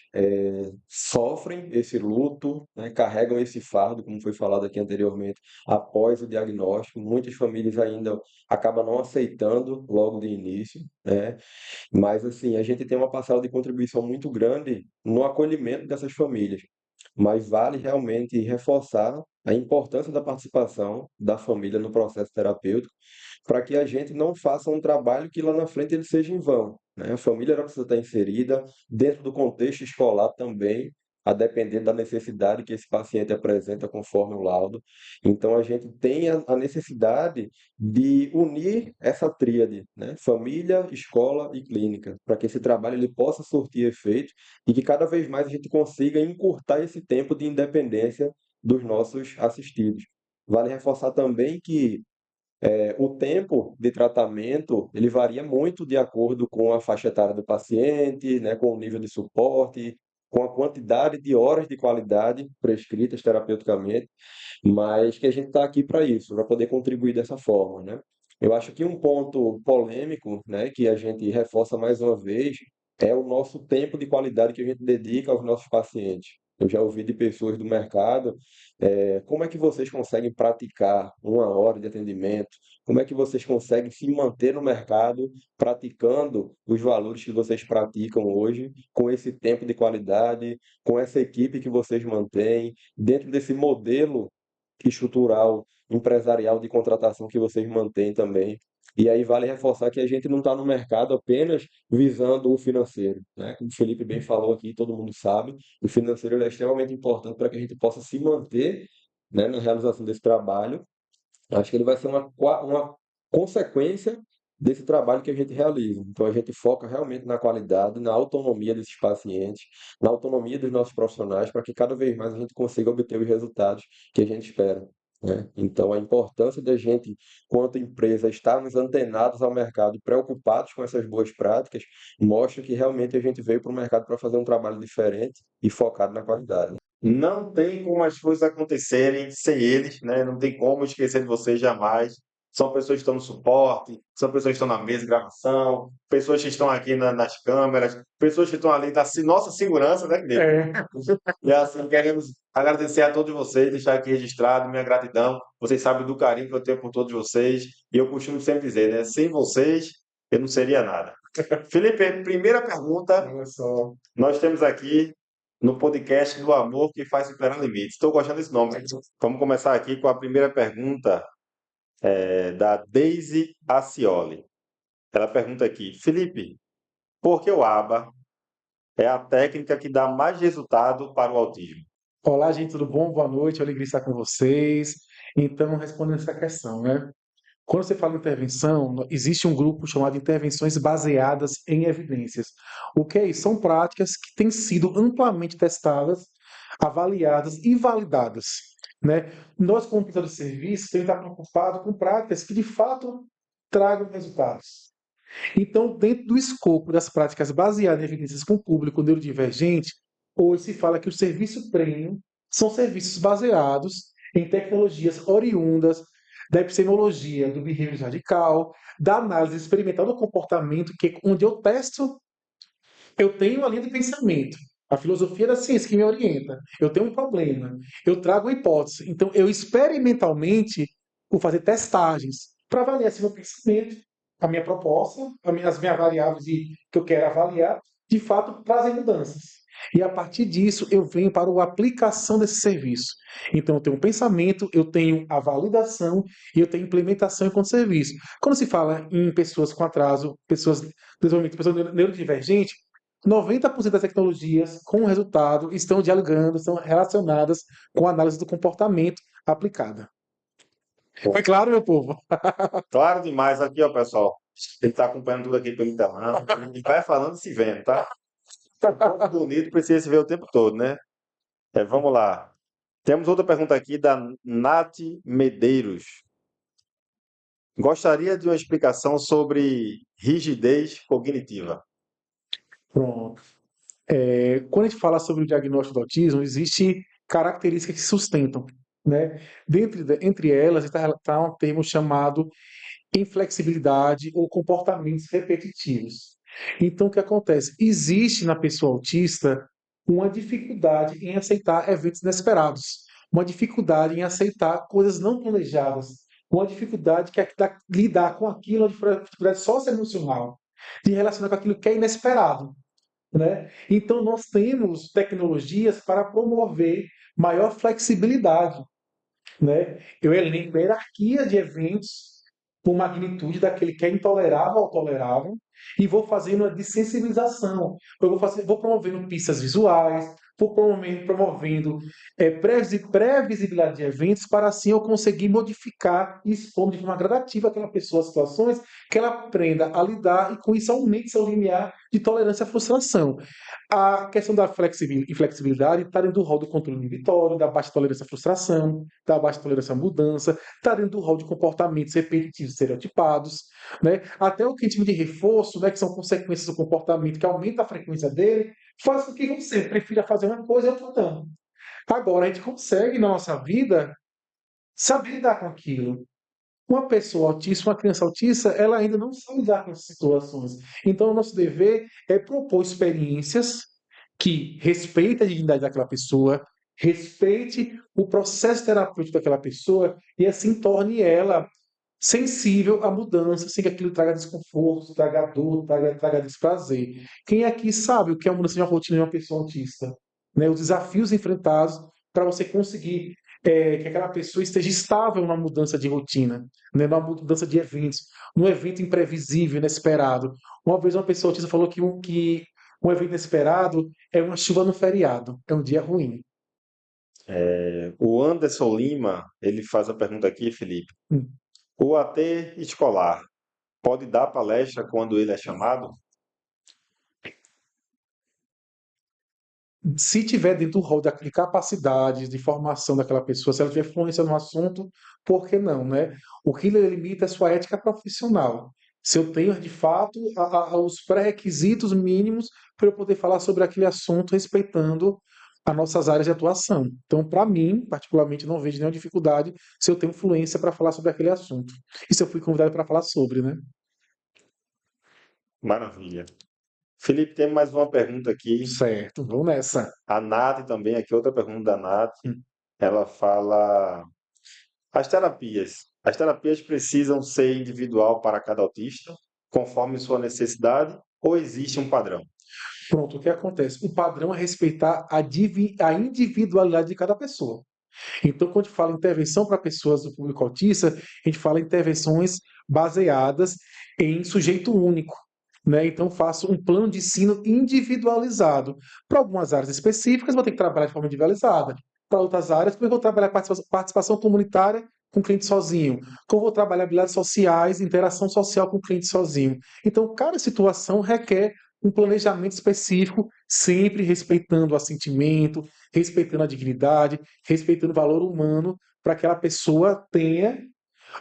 sofrem esse luto, né, carregam esse fardo, como foi falado aqui anteriormente, após o diagnóstico. Muitas famílias ainda acabam não aceitando logo de início, né? Mas assim, a gente tem uma parcela de contribuição muito grande no acolhimento dessas famílias. Mas vale realmente reforçar a importância da participação da família no processo terapêutico, para que a gente não faça um trabalho que lá na frente ele seja em vão, né? A família ela precisa estar inserida dentro do contexto escolar também, a depender da necessidade que esse paciente apresenta conforme o laudo. Então, a gente tem a necessidade de unir essa tríade, né? Família, escola e clínica, para que esse trabalho ele possa surtir efeito e que cada vez mais a gente consiga encurtar esse tempo de independência dos nossos assistidos. Vale reforçar também que o tempo de tratamento, ele varia muito de acordo com a faixa etária do paciente, né, com o nível de suporte, com a quantidade de horas de qualidade prescritas terapeuticamente, mas que a gente está aqui para isso, para poder contribuir dessa forma, né? Eu acho que um ponto polêmico, né, que a gente reforça mais uma vez, é o nosso tempo de qualidade que a gente dedica aos nossos pacientes. Eu já ouvi de pessoas do mercado, como é que vocês conseguem praticar 1 hora de atendimento? Como é que vocês conseguem se manter no mercado praticando os valores que vocês praticam hoje, com esse tempo de qualidade, com essa equipe que vocês mantêm, dentro desse modelo estrutural, empresarial de contratação que vocês mantêm também? E aí vale reforçar que a gente não está no mercado apenas visando o financeiro, né? Como o Felipe bem falou aqui, todo mundo sabe, o financeiro ele é extremamente importante para que a gente possa se manter, né, na realização desse trabalho. Acho que ele vai ser uma consequência desse trabalho que a gente realiza. Então, a gente foca realmente na qualidade, na autonomia desses pacientes, na autonomia dos nossos profissionais, para que cada vez mais a gente consiga obter os resultados que a gente espera, né? Então, a importância da gente, quanto empresa, estarmos antenados ao mercado, preocupados com essas boas práticas, mostra que realmente a gente veio para o mercado para fazer um trabalho diferente e focado na qualidade. Não tem como as coisas acontecerem sem eles, né? Não tem como esquecer de vocês jamais. São pessoas que estão no suporte, são pessoas que estão na mesa de gravação, pessoas que estão aqui nas câmeras, pessoas que estão ali da nossa segurança, né, Guilherme? É, E assim, queremos agradecer a todos vocês, deixar aqui registrado minha gratidão. Vocês sabem do carinho que eu tenho por todos vocês. E eu costumo sempre dizer, né? Sem vocês, eu não seria nada. Felipe, primeira pergunta. olha só. Nós temos aqui no podcast do Amor que faz superar limites. Estou gostando desse nome. Vamos começar aqui com a primeira pergunta, da Daisy Acioli. Ela pergunta aqui, Felipe, por que o ABA é a técnica que dá mais resultado para o autismo? Olá, gente, tudo bom? Boa noite, alegria estar com vocês. Então, respondendo essa questão, né? Quando você fala em intervenção, existe um grupo chamado Intervenções Baseadas em Evidências. O que é isso? São práticas que têm sido amplamente testadas, avaliadas e validadas, né? Nós, como prestadores de serviço, temos que estar preocupados com práticas que, de fato, tragam resultados. Então, dentro do escopo das práticas baseadas em evidências com o público neurodivergente, hoje se fala que o serviço premium são serviços baseados em tecnologias oriundas da epistemologia do behaviorismo radical, da análise experimental do comportamento, que é onde eu testo, eu tenho a linha de pensamento, a filosofia da ciência que me orienta, eu tenho um problema, eu trago uma hipótese, então eu experimentalmente vou fazer testagens para avaliar se o meu pensamento, a minha proposta, as minhas variáveis que eu quero avaliar, de fato trazem mudanças. E a partir disso, eu venho para a aplicação desse serviço. Então, eu tenho um pensamento, eu tenho a validação e eu tenho implementação enquanto serviço. Quando se fala em pessoas com atraso, desenvolvimento, pessoas neurodivergentes, 90% das tecnologias com o resultado estão dialogando, estão relacionadas com a análise do comportamento aplicada. Foi claro, meu povo? Claro demais aqui, ó, pessoal. Ele está acompanhando tudo aqui pelo internet. E vai falando e se vendo, tá? Bonito, precisa se ver o tempo todo, né? Vamos lá. Temos outra pergunta aqui da Nath Medeiros. Gostaria de uma explicação sobre rigidez cognitiva. Pronto. Quando a gente fala sobre o diagnóstico do autismo, existem características que sustentam, né? Entre elas está um termo chamado inflexibilidade ou comportamentos repetitivos. Então, o que acontece? Existe na pessoa autista uma dificuldade em aceitar eventos inesperados, uma dificuldade em aceitar coisas não planejadas, uma dificuldade que é lidar com aquilo, uma dificuldade socioemocional, de relacionar com aquilo que é inesperado, né? Então, nós temos tecnologias para promover maior flexibilidade, né? Eu elenco a hierarquia de eventos por magnitude daquele que é intolerável ao tolerável e vou fazendo a dessensibilização. Vou promovendo pistas visuais, vou promovendo pré-visibilidade de eventos para assim eu conseguir modificar e expor de forma gradativa aquela pessoa a situações que ela aprenda a lidar e com isso aumente seu limiar de tolerância à frustração. A questão da inflexibilidade está dentro do rol do controle inibitório, da baixa tolerância à frustração, da baixa tolerância à mudança, está dentro do rol de comportamentos repetitivos estereotipados, né? Até o ritmo de reforço, né, que são consequências do comportamento que aumenta a frequência dele, faz com que você prefira fazer uma coisa e outra não. Agora, a gente consegue, na nossa vida, saber lidar com aquilo. Uma pessoa autista, uma criança autista, ela ainda não sabe lidar com essas situações. Então, o nosso dever é propor experiências que respeitem a dignidade daquela pessoa, respeite o processo terapêutico daquela pessoa e assim torne ela sensível à mudança, sem que aquilo traga desconforto, traga dor, traga desprazer. Quem aqui sabe o que é a mudança de uma rotina de uma pessoa autista? Né? Os desafios enfrentados para você conseguir que aquela pessoa esteja estável na mudança de rotina, né? Numa mudança de eventos, num evento imprevisível, inesperado. Uma vez uma pessoa autista falou que um evento inesperado é uma chuva no feriado, é um dia ruim. O Anderson Lima, ele faz a pergunta aqui, Felipe. Hum. O AT escolar pode dar palestra quando ele é chamado? Se tiver dentro do rol de capacidades, de formação daquela pessoa, se ela tiver fluência no assunto, por que não, né? O que limita é a sua ética profissional. Se eu tenho, de fato, os pré-requisitos mínimos para eu poder falar sobre aquele assunto, respeitando as nossas áreas de atuação. Então, para mim, particularmente, não vejo nenhuma dificuldade se eu tenho fluência para falar sobre aquele assunto. E se eu fui convidado para falar sobre, né? Maravilha. Felipe, tem mais uma pergunta aqui. Certo, vamos nessa. A Nath também, aqui outra pergunta da Nath. Hum. Ela fala: as terapias precisam ser individual para cada autista, conforme sua necessidade, ou existe um padrão? Pronto, o que acontece? O padrão é respeitar a individualidade de cada pessoa. Então, quando a gente fala em intervenção para pessoas do público autista, a gente fala em intervenções baseadas em sujeito único, né? Então, faço um plano de ensino individualizado. Para algumas áreas específicas, vou ter que trabalhar de forma individualizada. Para outras áreas, como eu vou trabalhar participação comunitária com o cliente sozinho? Como eu vou trabalhar habilidades sociais, interação social com o cliente sozinho? Então, cada situação requer um planejamento específico, sempre respeitando o assentimento, respeitando a dignidade, respeitando o valor humano, para que aquela pessoa tenha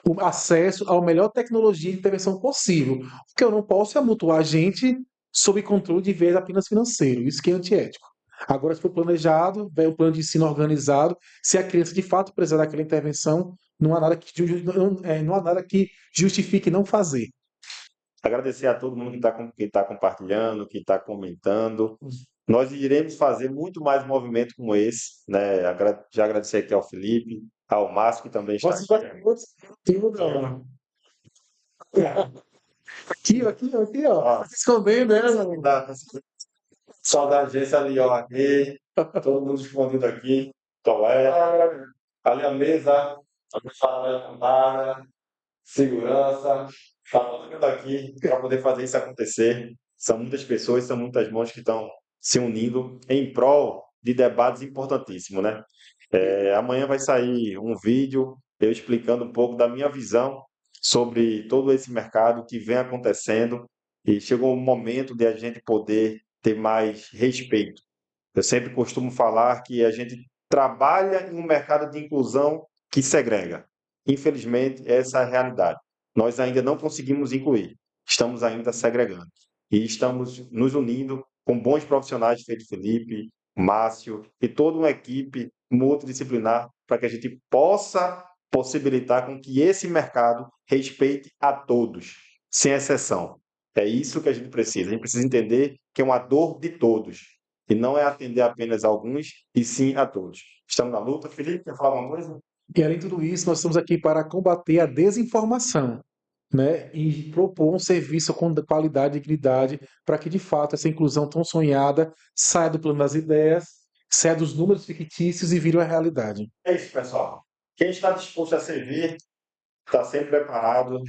o acesso à melhor tecnologia de intervenção possível. O que eu não posso é mutuar a gente sob controle de viés apenas financeiro. Isso que é antiético. Agora, se for planejado, vem um plano de ensino organizado, se a criança de fato precisar daquela intervenção, não há nada não há nada que justifique não fazer. Agradecer a todo mundo que está compartilhando, que está comentando. Nós iremos fazer muito mais movimento como esse, né? Já agradecer aqui ao Felipe, ao Márcio, que também está aqui. Aqui, ó. Tá se escondendo, né? Só da agência ali, ó, aqui, todo mundo escondido aqui, qual é? Ali a mesa, a segurança, tá todo mundo aqui para poder fazer isso acontecer. São muitas pessoas, são muitas mãos que estão se unindo em prol de debates importantíssimos, né? Amanhã vai sair um vídeo eu explicando um pouco da minha visão sobre todo esse mercado que vem acontecendo e chegou o momento de a gente poder ter mais respeito. Eu sempre costumo falar que a gente trabalha em um mercado de inclusão que segrega. Infelizmente, essa é a realidade. Nós ainda não conseguimos incluir, estamos ainda segregando. E estamos nos unindo com bons profissionais, feito Felipe, Márcio e toda uma equipe multidisciplinar para que a gente possa possibilitar com que esse mercado respeite a todos, sem exceção. É isso que a gente precisa. A gente precisa entender que é uma dor de todos. E não é atender apenas a alguns, e sim a todos. Estamos na luta. Felipe, quer falar uma coisa? E além de tudo isso, nós estamos aqui para combater a desinformação, né? E propor um serviço com qualidade e dignidade para que, de fato, essa inclusão tão sonhada saia do plano das ideias, saia dos números fictícios e vire uma realidade. É isso, pessoal. Quem está disposto a servir, está sempre preparado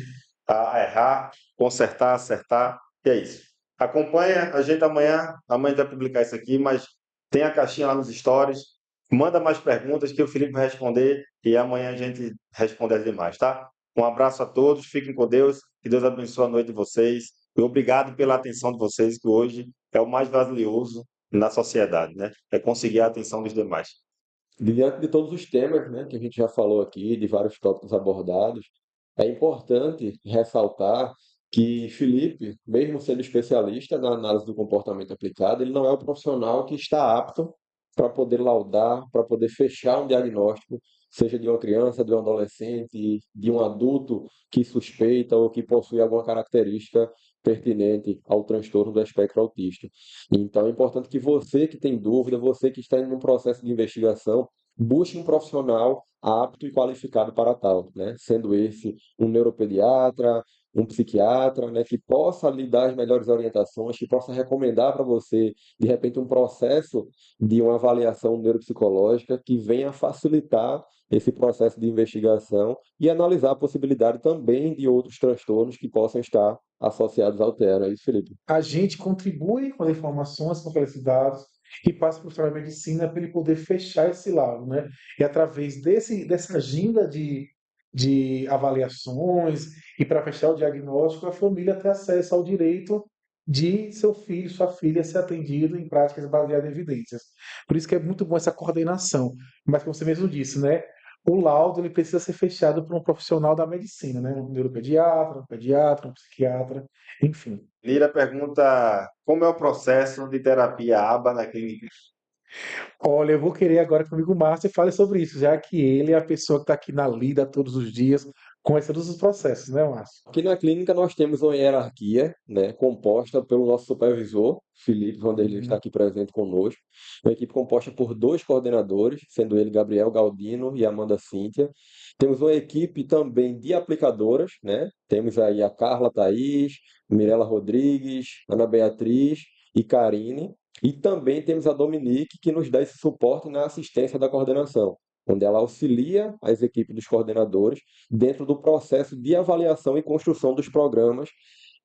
a errar, consertar, acertar. E é isso. Acompanha a gente amanhã. Amanhã a gente vai publicar isso aqui, mas tem a caixinha lá nos stories. Manda mais perguntas que o Felipe vai responder e amanhã a gente responde as demais, tá? Um abraço a todos, fiquem com Deus, que Deus abençoe a noite de vocês. E obrigado pela atenção de vocês, que hoje é o mais valioso na sociedade, né? É conseguir a atenção dos demais. Diante de todos os temas, né, que a gente já falou aqui, de vários tópicos abordados, é importante ressaltar que Felipe, mesmo sendo especialista na análise do comportamento aplicado, ele não é o profissional que está apto para poder laudar, para poder fechar um diagnóstico, seja de uma criança, de um adolescente, de um adulto que suspeita ou que possui alguma característica pertinente ao transtorno do espectro autista. Então é importante que você que tem dúvida, você que está em um processo de investigação, busque um profissional apto e qualificado para tal, né? Sendo esse um neuropediatra, um psiquiatra, né, que possa lhe dar as melhores orientações, que possa recomendar para você, de repente, um processo de uma avaliação neuropsicológica que venha facilitar esse processo de investigação e analisar a possibilidade também de outros transtornos que possam estar associados ao TEA, não é isso, Felipe? A gente contribui com as informações, com aqueles dados e passa para o profissional de medicina para ele poder fechar esse lado, né? E através dessa agenda de avaliações e para fechar o diagnóstico, a família ter acesso ao direito de seu filho, sua filha ser atendido em práticas baseadas em evidências. Por isso que é muito bom essa coordenação. Mas como você mesmo disse, né? O laudo ele precisa ser fechado por um profissional da medicina, né? Um neuropediatra, um pediatra, um psiquiatra, enfim. Lira pergunta como é o processo de terapia ABA na clínica. Olha, eu vou querer agora que o amigo Márcio fale sobre isso, já que ele é a pessoa que está aqui na lida todos os dias, conhece todos os processos, né, Márcio? Aqui na clínica nós temos uma hierarquia, né, composta pelo nosso supervisor, Felipe Vanderlei, está aqui presente conosco. Uma equipe composta por dois coordenadores, sendo ele Gabriel Galdino e Amanda Cíntia. Temos uma equipe também de aplicadoras, né? Temos aí a Carla Thaís, Mirela Rodrigues, Ana Beatriz e Karine. E também temos a Dominique, que nos dá esse suporte na assistência da coordenação, onde ela auxilia as equipes dos coordenadores dentro do processo de avaliação e construção dos programas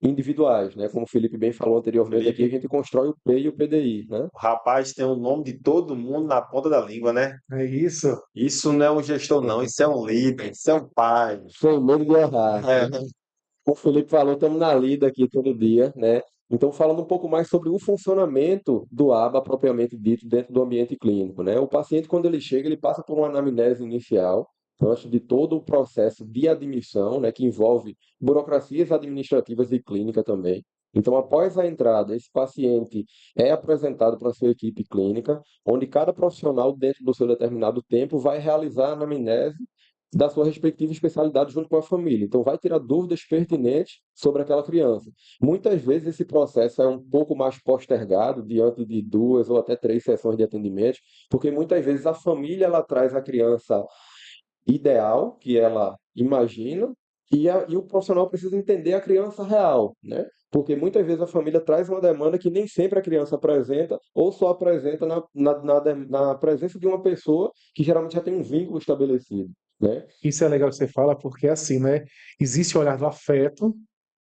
individuais, né? Como o Felipe bem falou anteriormente, aqui a gente constrói o P e o PDI, né? O rapaz tem o nome de todo mundo na ponta da língua, né? É isso. Isso não é um gestor, não. Isso é um líder, isso é um pai. Sem medo de errar. É, Como o Felipe falou, estamos na lida aqui todo dia, né? Então, falando um pouco mais sobre o funcionamento do ABA propriamente dito dentro do ambiente clínico, né? O paciente, quando ele chega, ele passa por uma anamnese inicial, antes de todo o processo de admissão, né, que envolve burocracias administrativas e clínica também. Então, após a entrada, esse paciente é apresentado para a sua equipe clínica, onde cada profissional, dentro do seu determinado tempo, vai realizar a anamnese da sua respectiva especialidade junto com a família. Então, vai tirar dúvidas pertinentes sobre aquela criança. Muitas vezes esse processo é um pouco mais postergado diante de duas ou até três sessões de atendimento, porque muitas vezes a família ela traz a criança ideal que ela imagina e o profissional precisa entender a criança real, né? Porque muitas vezes a família traz uma demanda que nem sempre a criança apresenta, ou só apresenta na presença de uma pessoa que geralmente já tem um vínculo estabelecido, né? Isso é legal que você fala, porque assim, né? Existe o olhar do afeto,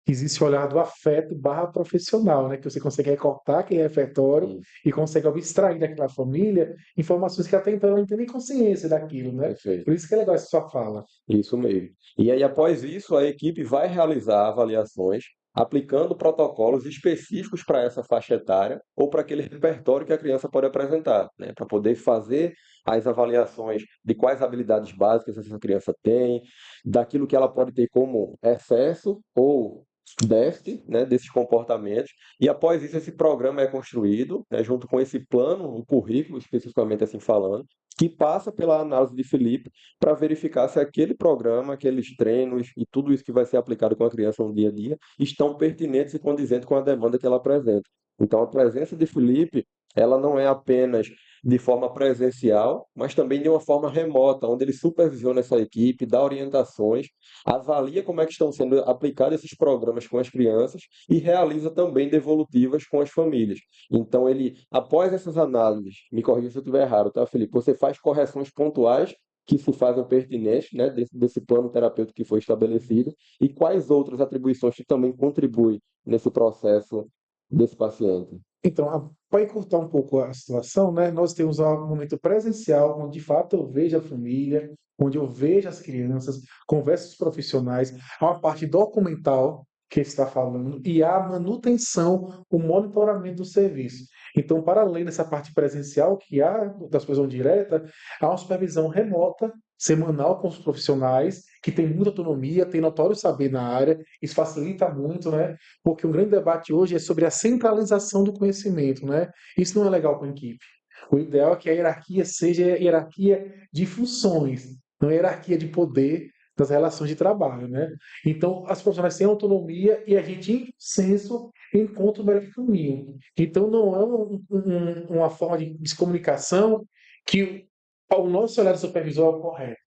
existe o olhar do afeto barra profissional, né? Que você consegue recortar aquele repertório Sim, e consegue abstrair daquela família informações que até então ela não tem nem consciência daquilo, né? perfeito. Por isso que é legal essa sua fala. Isso mesmo. E aí, após isso, a equipe vai realizar avaliações aplicando protocolos específicos para essa faixa etária ou para aquele repertório que a criança pode apresentar, né? Para poder fazer as avaliações de quais habilidades básicas essa criança tem, daquilo que ela pode ter como excesso ou déficit, né, desses comportamentos. E após isso, esse programa é construído, né, junto com esse plano, um currículo especificamente assim falando, que passa pela análise de Felipe para verificar se aquele programa, aqueles treinos e tudo isso que vai ser aplicado com a criança no dia a dia estão pertinentes e condizentes com a demanda que ela apresenta. Então, a presença de Felipe, ela não é apenas de forma presencial, mas também de uma forma remota, onde ele supervisiona essa equipe, dá orientações, avalia como é que estão sendo aplicados esses programas com as crianças e realiza também devolutivas com as famílias. Então, ele, após essas análises, me corrija se eu estiver errado, tá, Felipe? Você faz correções pontuais que se fazem pertinentes, né, desse plano terapêutico que foi estabelecido e quais outras atribuições que também contribuem nesse processo desse paciente. Então, para encurtar um pouco a situação, né, nós temos um momento presencial, onde de fato eu vejo a família, onde eu vejo as crianças, converso com os profissionais, há uma parte documental que está falando e há a manutenção, o monitoramento do serviço. Então, para além dessa parte presencial que há da supervisão direta, há uma supervisão remota, semanal com os profissionais, que tem muita autonomia, tem notório saber na área, isso facilita muito, né? Porque um grande debate hoje é sobre a centralização do conhecimento, né? Isso não é legal para a equipe. O ideal é que a hierarquia seja hierarquia de funções, não hierarquia de poder das relações de trabalho, né? Então, as profissionais têm autonomia e a gente, em consenso, encontra o melhor caminho. Então, não é uma forma de comunicação que o nosso olhar de supervisor é o correto.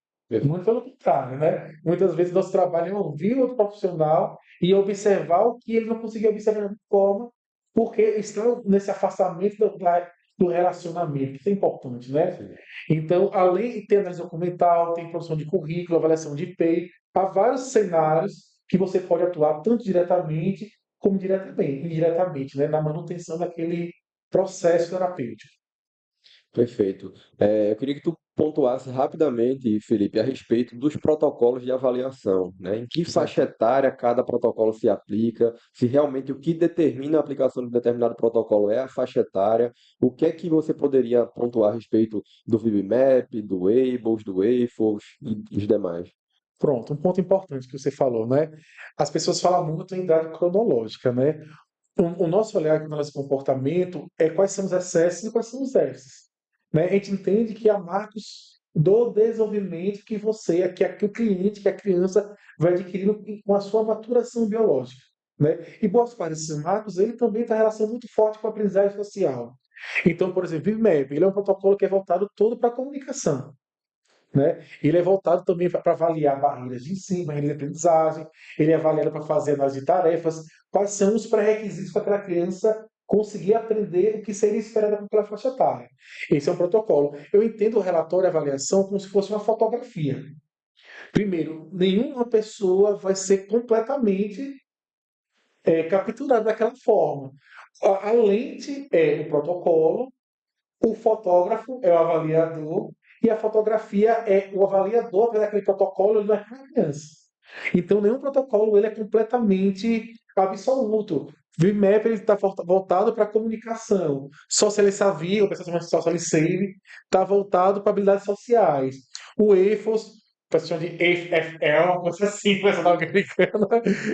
Muito pelo contrário, né? Muitas vezes nosso trabalho é ouvir outro profissional e observar o que ele não conseguiu observar de forma, porque estão nesse afastamento do relacionamento, isso é importante, né? Sim. Então, além de ter análise documental, tem produção de currículo, avaliação de EPI, há vários cenários que você pode atuar tanto diretamente como indiretamente, né? Na manutenção daquele processo terapêutico. Perfeito. Eu queria que tu pontuasse rapidamente, Felipe, a respeito dos protocolos de avaliação, né? Em que faixa etária cada protocolo se aplica, se realmente o que determina a aplicação de determinado protocolo é a faixa etária, o que é que você poderia pontuar a respeito do VB-MAP, do ABLS, do AFOS e os demais? Pronto, um ponto importante que você falou, né? As pessoas falam muito em idade cronológica, né? O nosso olhar com nosso comportamento é quais são os excessos e quais são os déficits, né? A gente entende que há marcos do desenvolvimento que você, que o cliente, que a criança vai adquirindo com a sua maturação biológica, né? E boas partes desses marcos, ele também está em relação muito forte com a aprendizagem social. Então, por exemplo, o VMAP, ele é um protocolo que é voltado todo para a comunicação, né? Ele é voltado também para avaliar barreiras de ensino, barreiras de aprendizagem, ele é avaliado para fazer análise de tarefas, quais são os pré-requisitos para aquela criança conseguir aprender o que seria esperado pela faixa etária. Esse é um protocolo. Eu entendo o relatório e a avaliação como se fosse uma fotografia. Primeiro, nenhuma pessoa vai ser completamente capturada daquela forma. A lente é o protocolo, o fotógrafo é o avaliador e a fotografia é o avaliador daquele protocolo ele não é uma criança. Então, nenhum protocolo ele é completamente absoluto. O VMAP está voltado para a comunicação. Social Savvy, o pessoal chama de Social Save, está voltado para habilidades sociais. O EFOS, o pessoal chama de EFL, uma coisa assim, pessoal americana,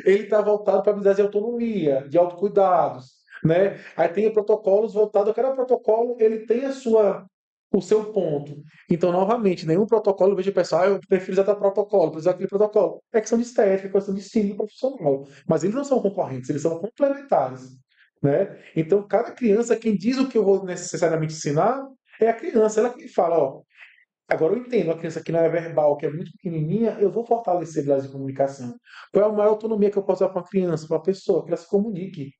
ele está voltado para habilidades de autonomia, de autocuidados, né? Aí tem protocolos voltados, cada protocolo ele tem o seu ponto. Então, novamente, nenhum protocolo eu vejo o pessoal, eu prefiro usar tal protocolo, prefiro usar aquele protocolo. É questão de estética, é questão de estilo profissional. Mas eles não são concorrentes, eles são complementares, né? Então, cada criança, quem diz o que eu vou necessariamente ensinar é a criança, ela que fala, ó, Agora eu entendo, a criança que não é verbal, que é muito pequenininha, eu vou fortalecer a habilidade de comunicação. Qual é a maior autonomia que eu posso dar para uma criança, para uma pessoa? Que ela se comunique.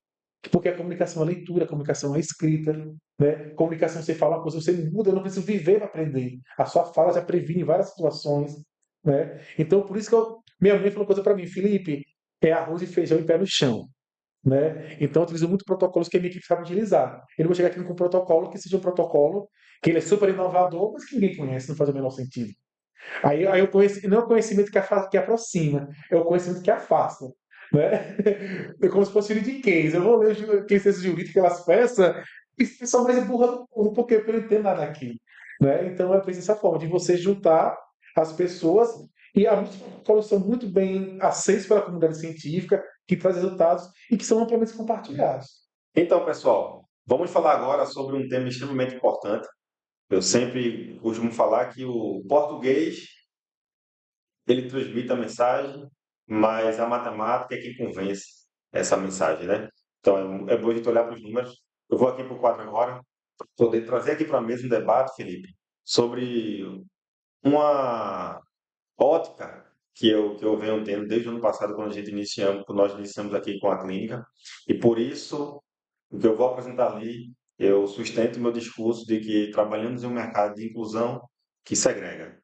Porque a comunicação é leitura, a comunicação é escrita, né? Comunicação, você fala uma coisa, você muda, eu não preciso viver para aprender. A sua fala já previne várias situações, né? Então, por isso que minha mãe falou uma coisa para mim, Felipe, é arroz e feijão e pé no chão, né? Então, eu utilizo muito protocolos que a minha equipe sabe utilizar. Eu não vou chegar aqui com um protocolo que seja um protocolo que ele é super inovador, mas que ninguém conhece, não faz o menor sentido. Aí eu conheci, não é o conhecimento que aproxima, é o conhecimento que afasta. Né? É como se fosse juridiquês. Eu vou ler o que esse jurídico, aquelas peças, e são mais burra do mundo, porque eu não entendo nada daquilo. Né? Então é preciso essa forma de você juntar as pessoas, e muitos protocolos são muito bem aceitos pela comunidade científica, que traz resultados e que são amplamente compartilhados. Então, pessoal, vamos falar agora sobre um tema extremamente importante. Eu sempre costumo falar que o português, ele transmite a mensagem, mas a matemática é quem convence essa mensagem, né? Então, é bom a gente olhar para os números. Eu vou aqui para o quadro agora, para poder trazer aqui para a mesa um debate, Felipe, sobre uma ótica que eu venho tendo desde o ano passado, quando nós iniciamos aqui com a clínica, e por isso, o que eu vou apresentar ali, eu sustento o meu discurso de que trabalhamos em um mercado de inclusão que segrega.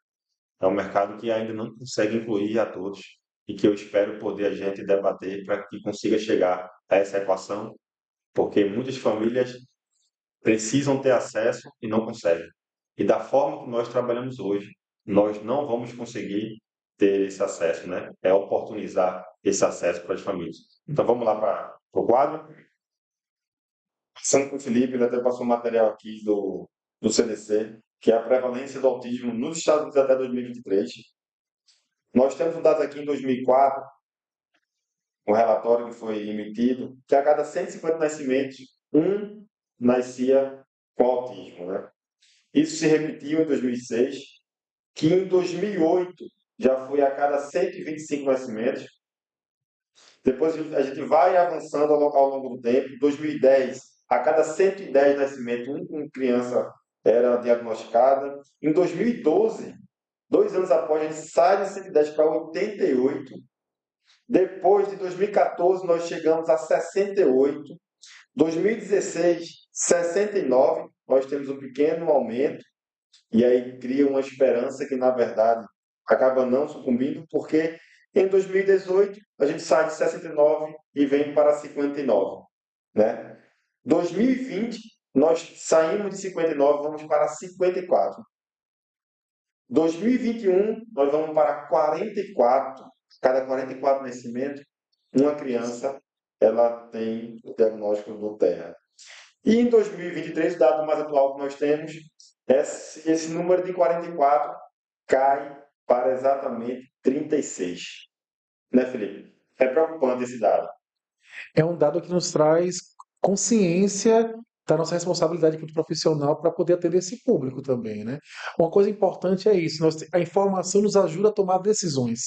É um mercado que ainda não consegue incluir a todos e que eu espero poder a gente debater para que consiga chegar a essa equação, porque muitas famílias precisam ter acesso e não conseguem. E da forma que nós trabalhamos hoje, nós não vamos conseguir ter esse acesso, né? É oportunizar esse acesso para as famílias. Então vamos lá para o quadro. Passando com o Felipe, ele até passou um material aqui do CDC, que é a prevalência do autismo nos Estados Unidos até 2023. Nós temos um dado aqui em 2004, um relatório que foi emitido, que a cada 150 nascimentos, um nascia com autismo, né? Isso se repetiu em 2006, que em 2008 já foi a cada 125 nascimentos. Depois a gente vai avançando ao longo do tempo. Em 2010, a cada 110 nascimentos, uma criança era diagnosticada. Em 2012, 2 anos após, a gente sai de 110 para 88. Depois de 2014, nós chegamos a 68. 2016, 69. Nós temos um pequeno aumento. E aí cria uma esperança que, na verdade, acaba não sucumbindo, porque em 2018 a gente sai de 69 e vem para 59, né? 2020 nós saímos de 59 e vamos para 54. 2021 nós vamos para 44. Cada 44 nascimentos, uma criança ela tem o diagnóstico do TEA. E em 2023, o dado mais atual que nós temos, esse número de 44 cai para exatamente 36. Né, Felipe? É preocupante esse dado. É um dado que nos traz consciência da nossa responsabilidade como profissional para poder atender esse público também, né? Uma coisa importante é isso, a informação nos ajuda a tomar decisões,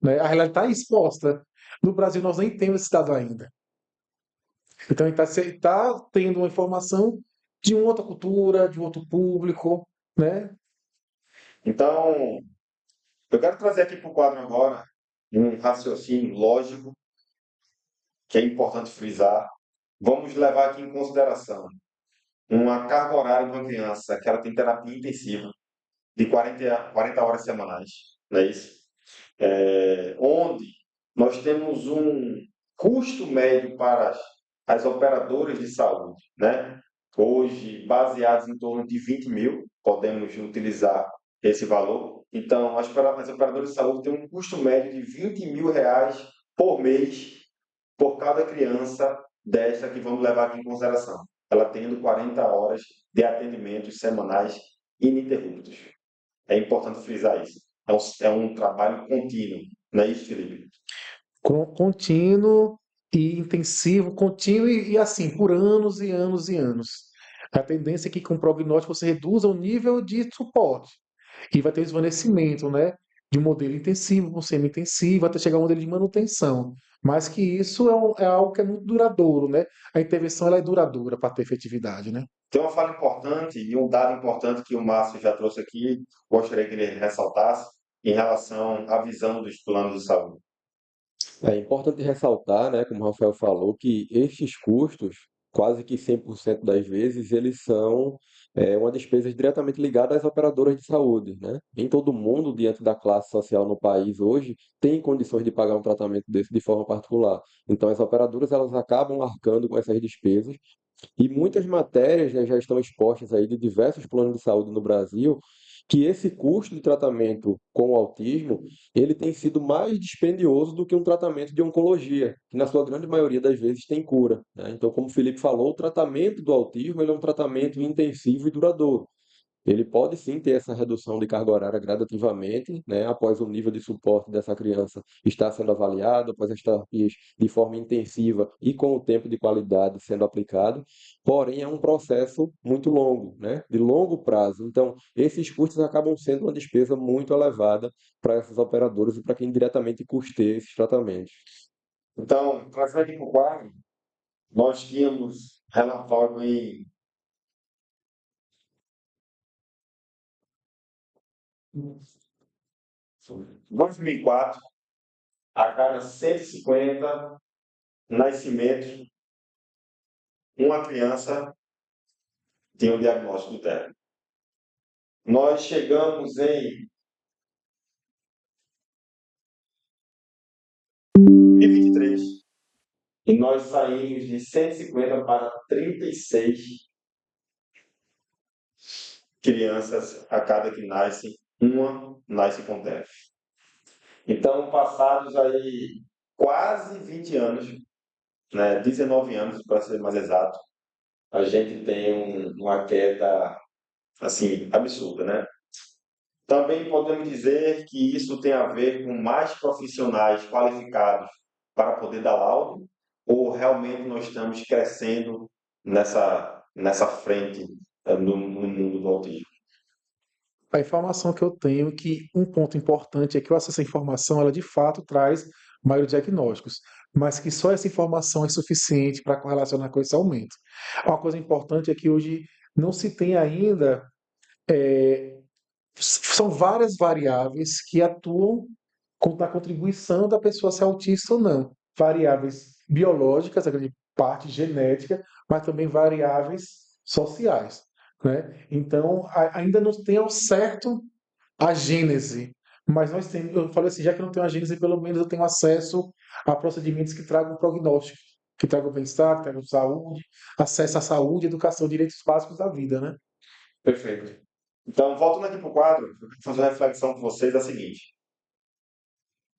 né? A realidade está exposta. No Brasil nós nem temos esse dado ainda. Então ele está tendo uma informação de uma outra cultura, de um outro público, né? Então, eu quero trazer aqui para o quadro agora um raciocínio lógico que é importante frisar. Vamos levar aqui em consideração uma carga horária de uma criança que ela tem terapia intensiva de 40 horas semanais, não é isso? Onde nós temos um custo médio para as operadoras de saúde, né? Hoje, baseados em torno de 20 mil, podemos utilizar esse valor. Então, as operadoras de saúde têm um custo médio de R$ 20.000 por mês por cada criança desta que vamos levar aqui em consideração. Ela tendo 40 horas de atendimentos semanais ininterruptos. É importante frisar isso. É um trabalho contínuo, não é isso, Felipe? Contínuo e intensivo, contínuo e assim, por anos e anos e anos. A tendência é que com o prognóstico você reduza o nível de suporte e vai ter esvanecimento, né? de modelo intensivo, com semi-intensivo, até chegar ao modelo de manutenção. Mas que isso é algo que é muito duradouro, né? A intervenção ela é duradoura para ter efetividade, né? Tem uma fala importante e um dado importante que o Márcio já trouxe aqui, gostaria que ele ressaltasse, em relação à visão dos planos de saúde. É importante ressaltar, né, como o Rafael falou, que estes custos, quase que 100% das vezes, eles são uma despesa diretamente ligada às operadoras de saúde, né? Nem todo mundo, diante da classe social no país hoje, tem condições de pagar um tratamento desse de forma particular. Então, as operadoras elas acabam arcando com essas despesas e muitas matérias, né, já estão expostas aí de diversos planos de saúde no Brasil, que esse custo de tratamento com o autismo, ele tem sido mais dispendioso do que um tratamento de oncologia, que na sua grande maioria das vezes tem cura, né? Então, como o Felipe falou, o tratamento do autismo, ele é um tratamento intensivo e duradouro. Ele pode sim ter essa redução de carga horária gradativamente, né, após o nível de suporte dessa criança estar sendo avaliado, após as terapias de forma intensiva e com o tempo de qualidade sendo aplicado, porém é um processo muito longo, né, de longo prazo. Então, esses custos acabam sendo uma despesa muito elevada para essas operadoras e para quem diretamente custeia esses tratamentos. Então, trazendo aqui para o quadro, nós tínhamos relatório em 2004, a cada 150 nascimentos, uma criança tinha um diagnóstico do TEA. Nós chegamos em 2023 e nós saímos de 150 para 36 crianças a cada que nasce, uma nasce com TEA. Então, passados aí quase 20 anos, né, 19 anos para ser mais exato, a gente tem uma queda assim absurda, né? Também podemos dizer que isso tem a ver com mais profissionais qualificados para poder dar laudo, ou realmente nós estamos crescendo nessa frente no mundo do autismo? A informação que eu tenho é que um ponto importante é que o acesso à informação, ela de fato traz maiores diagnósticos, mas que só essa informação é suficiente para correlacionar com esse aumento. Uma coisa importante é que hoje não se tem ainda, são várias variáveis que atuam na contribuição da pessoa ser autista ou não. Variáveis biológicas, a grande parte genética, mas também variáveis sociais, né? Então, ainda não tem ao certo a gênese, mas nós temos, eu falei assim, já que eu não tenho a gênese, pelo menos eu tenho acesso a procedimentos que tragam prognóstico, que tragam bem-estar, que tragam saúde, acesso à saúde, educação, direitos básicos da vida, né? Perfeito. Então, voltando aqui para o quadro, eu quero fazer uma reflexão com vocês, é a seguinte.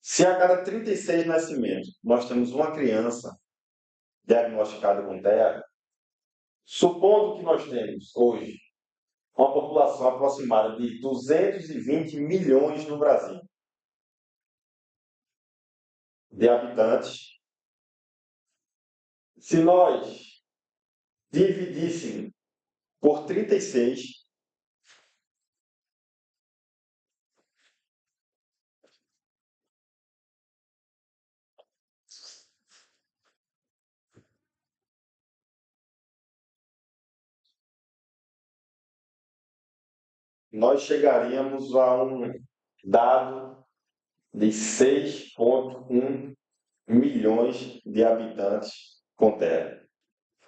Se a cada 36 nascimentos nós temos uma criança diagnosticada com TEA, supondo que nós temos hoje uma população aproximada de 220 milhões no Brasil de habitantes, se nós dividíssemos por 36, nós chegaríamos a um dado de 6,1 milhões de habitantes com TEA.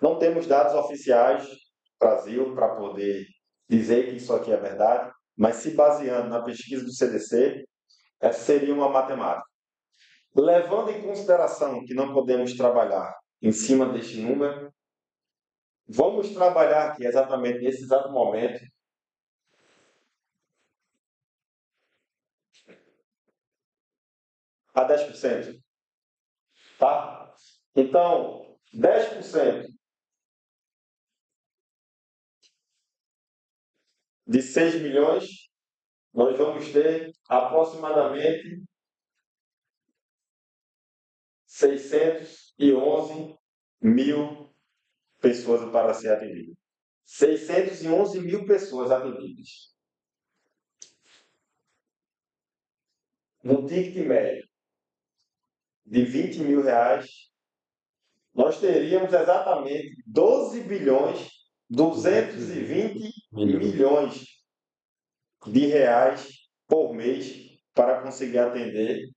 Não temos dados oficiais do Brasil para poder dizer que isso aqui é verdade, mas se baseando na pesquisa do CDC, essa seria uma matemática. Levando em consideração que não podemos trabalhar em cima deste número, vamos trabalhar aqui exatamente nesse exato momento a 10%, tá? Então, 10% de 6 milhões, nós vamos ter aproximadamente 611 mil pessoas para ser atendidas. 611 mil pessoas atendidas. no ticket médio de R$ 20.000, nós teríamos exatamente 12 bilhões 220 milhões de reais por mês para conseguir atender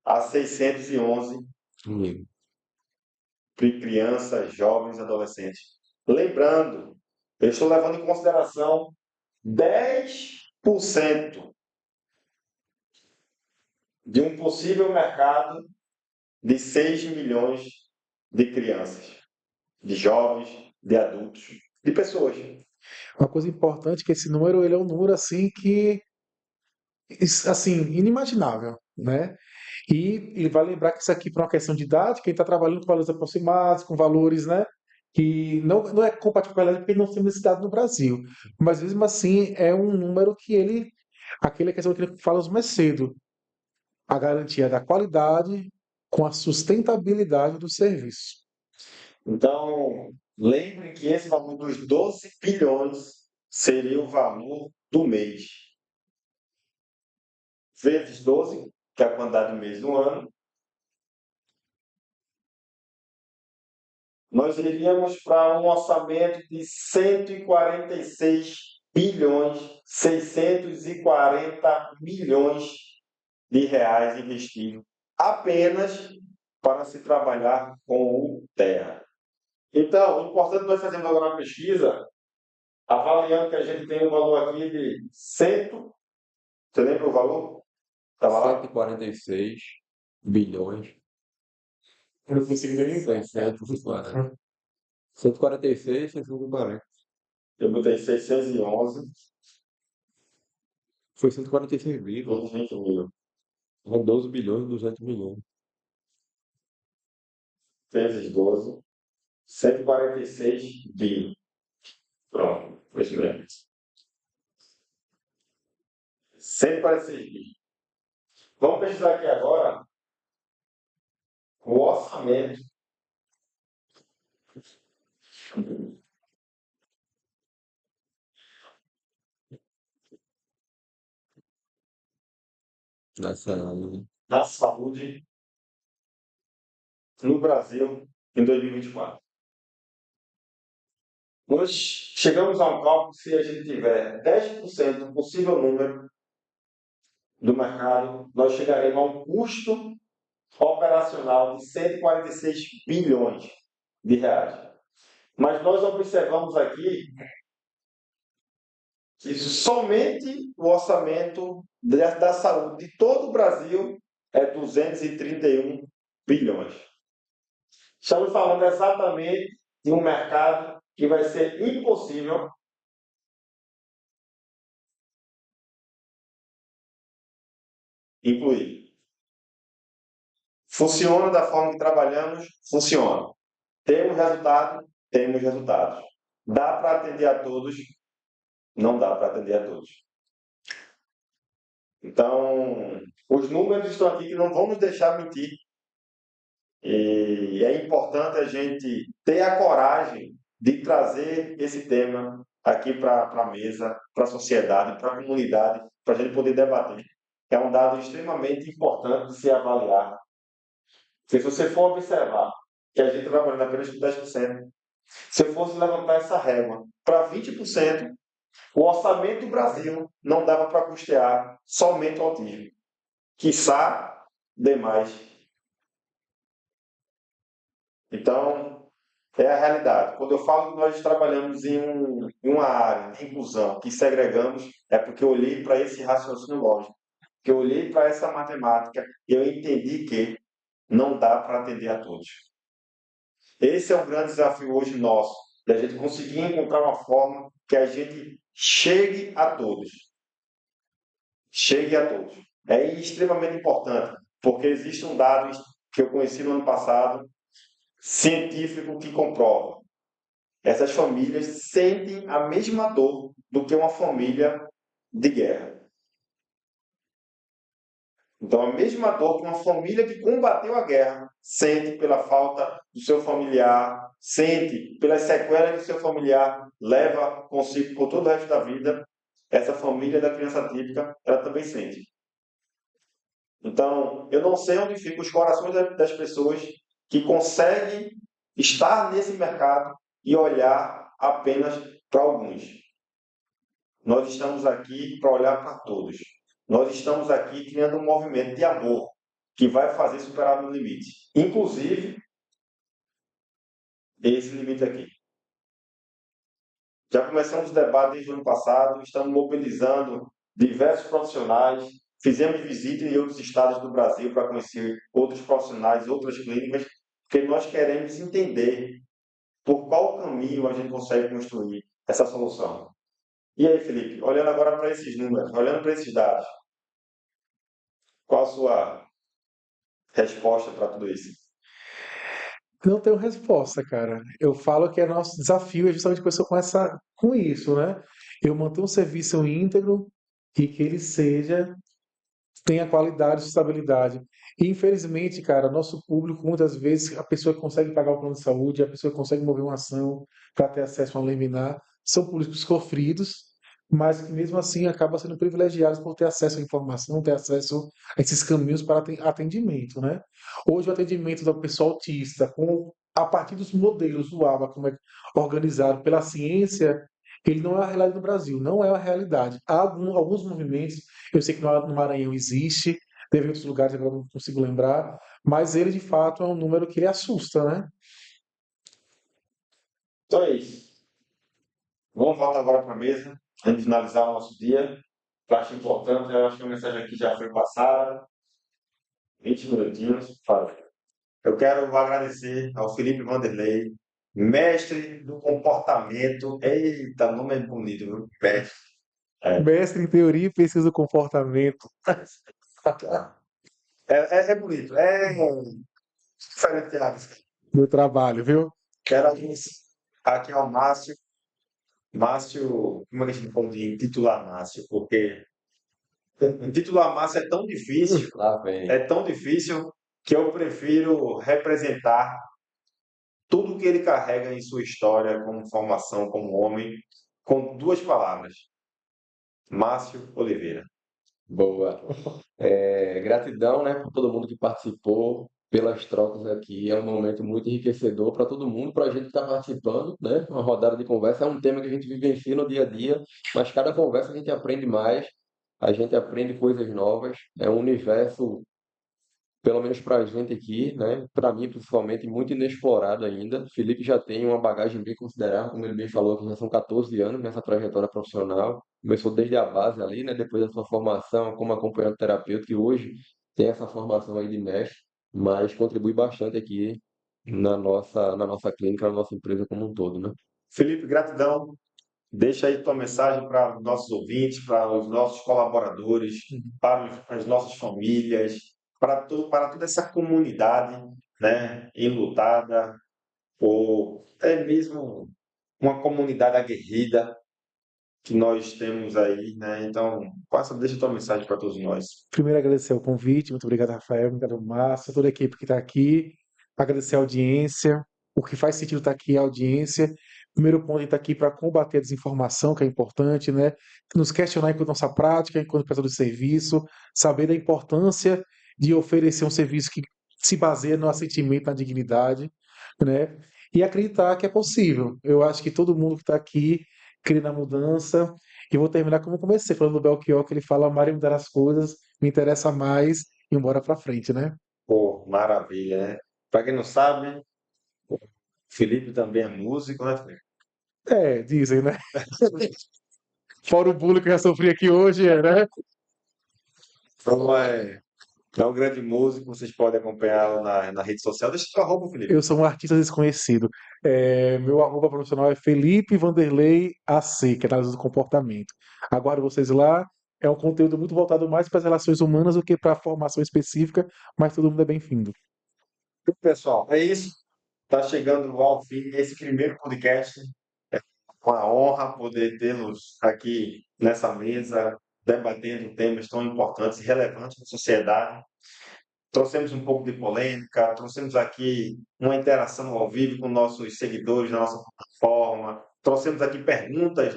a 611 crianças, jovens, adolescentes. Lembrando, eu estou levando em consideração 10% de um possível mercado de 6 milhões de crianças, de jovens, de adultos, de pessoas. Uma coisa importante é que esse número, ele é um número assim que, assim, inimaginável, né? E vai lembrar que isso aqui, para uma questão de idade, quem está trabalhando com valores aproximados, com valores, né? Que não é compatível com a realidade, porque não temos esse dado no Brasil. Mas mesmo assim, é um número que ele, aquela questão que falamos mais cedo, a garantia da qualidade com a sustentabilidade do serviço. Então, lembre que esse valor dos 12 bilhões seria o valor do mês. Vezes 12, que é a quantidade de mês do ano, nós iríamos para um orçamento de 146 bilhões 640 milhões de reais investidos apenas para se trabalhar com o terra. Então, o importante nós fazemos agora uma pesquisa, avaliando que a gente tem um valor aqui de 100, você lembra o valor? Estava lá? 146 bilhões, Eu não consegui nem 640. 146, 640. Eu botei 611, Foi 146 bilhões. 200 mil. 12 bilhões e 200 milhões. Vezes 12, 146 bi. Pronto, foi isso mesmo. 146 bi. Vamos pesquisar aqui agora o orçamento da saúde no Brasil em 2024. Nós chegamos a um cálculo que, se a gente tiver 10% do possível número do mercado, nós chegaremos a um custo operacional de 146 bilhões de reais. Mas nós observamos aqui que somente o orçamento da saúde de todo o Brasil é 231 bilhões. Estamos falando exatamente de um mercado que vai ser impossível incluir. Funciona da forma que trabalhamos? Funciona. Temos resultado? Temos resultados. Dá para atender a todos? Não dá para atender a todos. Então, os números estão aqui que não vamos deixar mentir. E é importante a gente ter a coragem de trazer esse tema aqui para a mesa, para a sociedade, para a comunidade, para a gente poder debater. É um dado extremamente importante de se avaliar. Se você for observar que a gente está trabalhando apenas com 10%, se eu fosse levantar essa régua para 20%, o orçamento do Brasil não dava para custear somente o autismo, quiçá demais. Então, é a realidade. Quando eu falo que nós trabalhamos em uma área de inclusão que segregamos, é porque eu olhei para esse raciocínio lógico, que eu olhei para essa matemática e eu entendi que não dá para atender a todos. Esse é um grande desafio hoje nosso, da gente conseguir encontrar uma forma que a gente chegue a todos. Chegue a todos. É extremamente importante, porque existe um dado que eu conheci no ano passado, científico, que comprova. Essas famílias sentem a mesma dor do que uma família de guerra. Então, a mesma dor que uma família que combateu a guerra sente pela falta do seu familiar, sente pelas sequelas que o seu familiar leva consigo por todo o resto da vida, essa família da criança atípica, ela também sente. Então, eu não sei onde ficam os corações das pessoas que conseguem estar nesse mercado e olhar apenas para alguns. Nós estamos aqui para olhar para todos. Nós estamos aqui criando um movimento de amor que vai fazer superar o limite. Inclusive, esse limite aqui. Já começamos o debate desde o ano passado, estamos mobilizando diversos profissionais, fizemos visita em outros estados do Brasil para conhecer outros profissionais, outras clínicas, porque nós queremos entender por qual caminho a gente consegue construir essa solução. E aí, Felipe, olhando agora para esses números, olhando para esses dados, qual a sua resposta para tudo isso? Não tenho resposta, cara. Eu falo que é nosso desafio é justamente começar com isso, né? Eu manter um serviço íntegro e que ele tenha qualidade e sustentabilidade. E, infelizmente, cara, nosso público, muitas vezes, a pessoa que consegue pagar o plano de saúde, a pessoa que consegue mover uma ação para ter acesso a um liminar, são públicos sofridos, mas que mesmo assim acabam sendo privilegiados por ter acesso à informação, ter acesso a esses caminhos para atendimento, né? Hoje o atendimento da pessoa autista, a partir dos modelos do ABA, como é organizado pela ciência, ele não é a realidade do Brasil, não é a realidade. Há alguns movimentos, eu sei que no Maranhão existe, teve outros lugares, agora não consigo lembrar, mas ele de fato é um número que ele assusta, né? Então é isso. Vamos voltar agora para a mesa, antes de finalizar o nosso dia. Eu acho importante, eu acho que a mensagem aqui já foi passada, 20 minutinhos. Fala. Eu quero agradecer ao Felipe Vanderlei, mestre do comportamento. Eita, o nome é bonito, viu? Mestre. Mestre em teoria e pesquisa do comportamento É bonito, é diferenciado. do trabalho, viu? Quero agradecer aqui ao Márcio. Márcio, como é que a gente pode intitular Márcio? Porque intitular Márcio Lá vem. é tão difícil que eu prefiro representar tudo que ele carrega em sua história como formação, como homem, com duas palavras: Márcio Oliveira. Boa. Gratidão, né, por todo mundo que participou, pelas trocas aqui. É um momento muito enriquecedor para todo mundo, para a gente que está participando, né? Uma rodada de conversa é um tema que a gente vivencia no dia a dia, mas cada conversa a gente aprende mais, a gente aprende coisas novas. É um universo, pelo menos para a gente aqui, né? Para mim, principalmente, muito inexplorado ainda. Felipe já tem uma bagagem bem considerável, como ele bem falou, que já são 14 anos nessa trajetória profissional. Começou desde a base ali, né? Depois da sua formação como acompanhante terapeuta, que hoje tem essa formação aí de mestre, mas contribui bastante aqui na nossa clínica, na nossa empresa como um todo, né? Felipe, gratidão. Deixa aí tua mensagem para os nossos ouvintes, para os nossos colaboradores, para as nossas famílias, para toda essa comunidade, né, enlutada, ou até mesmo uma comunidade aguerrida que nós temos aí, né? Então, deixa tua mensagem para todos nós. Primeiro, agradecer o convite, muito obrigado, Rafael, muito obrigado, Márcio, toda a equipe que está aqui, agradecer a audiência, o que faz sentido estar aqui é a audiência. Primeiro ponto, a gente está aqui para combater a desinformação, que é importante, né? Nos questionar enquanto nossa prática, enquanto prestador de serviço, saber da importância de oferecer um serviço que se baseia no assentimento, na dignidade, né? E acreditar que é possível. Eu acho que todo mundo que está aqui crê na mudança. E vou terminar como eu comecei, falando do Belchior, que ele fala: amar e mudar as coisas, me interessa mais e bora pra frente, né? Pô, maravilha, né? Para quem não sabe, o Felipe também é músico, né, Felipe? É, dizem, né? Fora o bullying que eu já sofri aqui hoje, né? Então, é um grande músico, vocês podem acompanhá-lo na rede social. Deixa tua roupa, Felipe. Eu sou um artista desconhecido. Meu arroba profissional é Felipe Vanderlei AC, que é análise do comportamento. Aguardo vocês lá. É um conteúdo muito voltado mais para as relações humanas do que para a formação específica, mas todo mundo é bem-vindo. Pessoal, é isso. Está chegando ao fim esse primeiro podcast. É uma honra poder tê-los aqui nessa mesa, debatendo temas tão importantes e relevantes para a sociedade. Trouxemos um pouco de polêmica, trouxemos aqui uma interação ao vivo com nossos seguidores na nossa plataforma, trouxemos aqui perguntas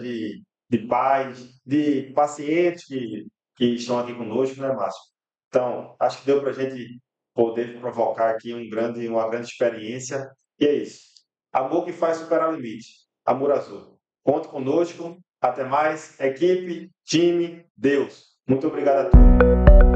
de pais, de pacientes que estão aqui conosco, né, Márcio? Então, acho que deu para a gente poder provocar aqui uma grande experiência. E é isso. Amor que faz superar limite. Amor Azul. Conte conosco. Até mais. Equipe, time, Deus. Muito obrigado a todos.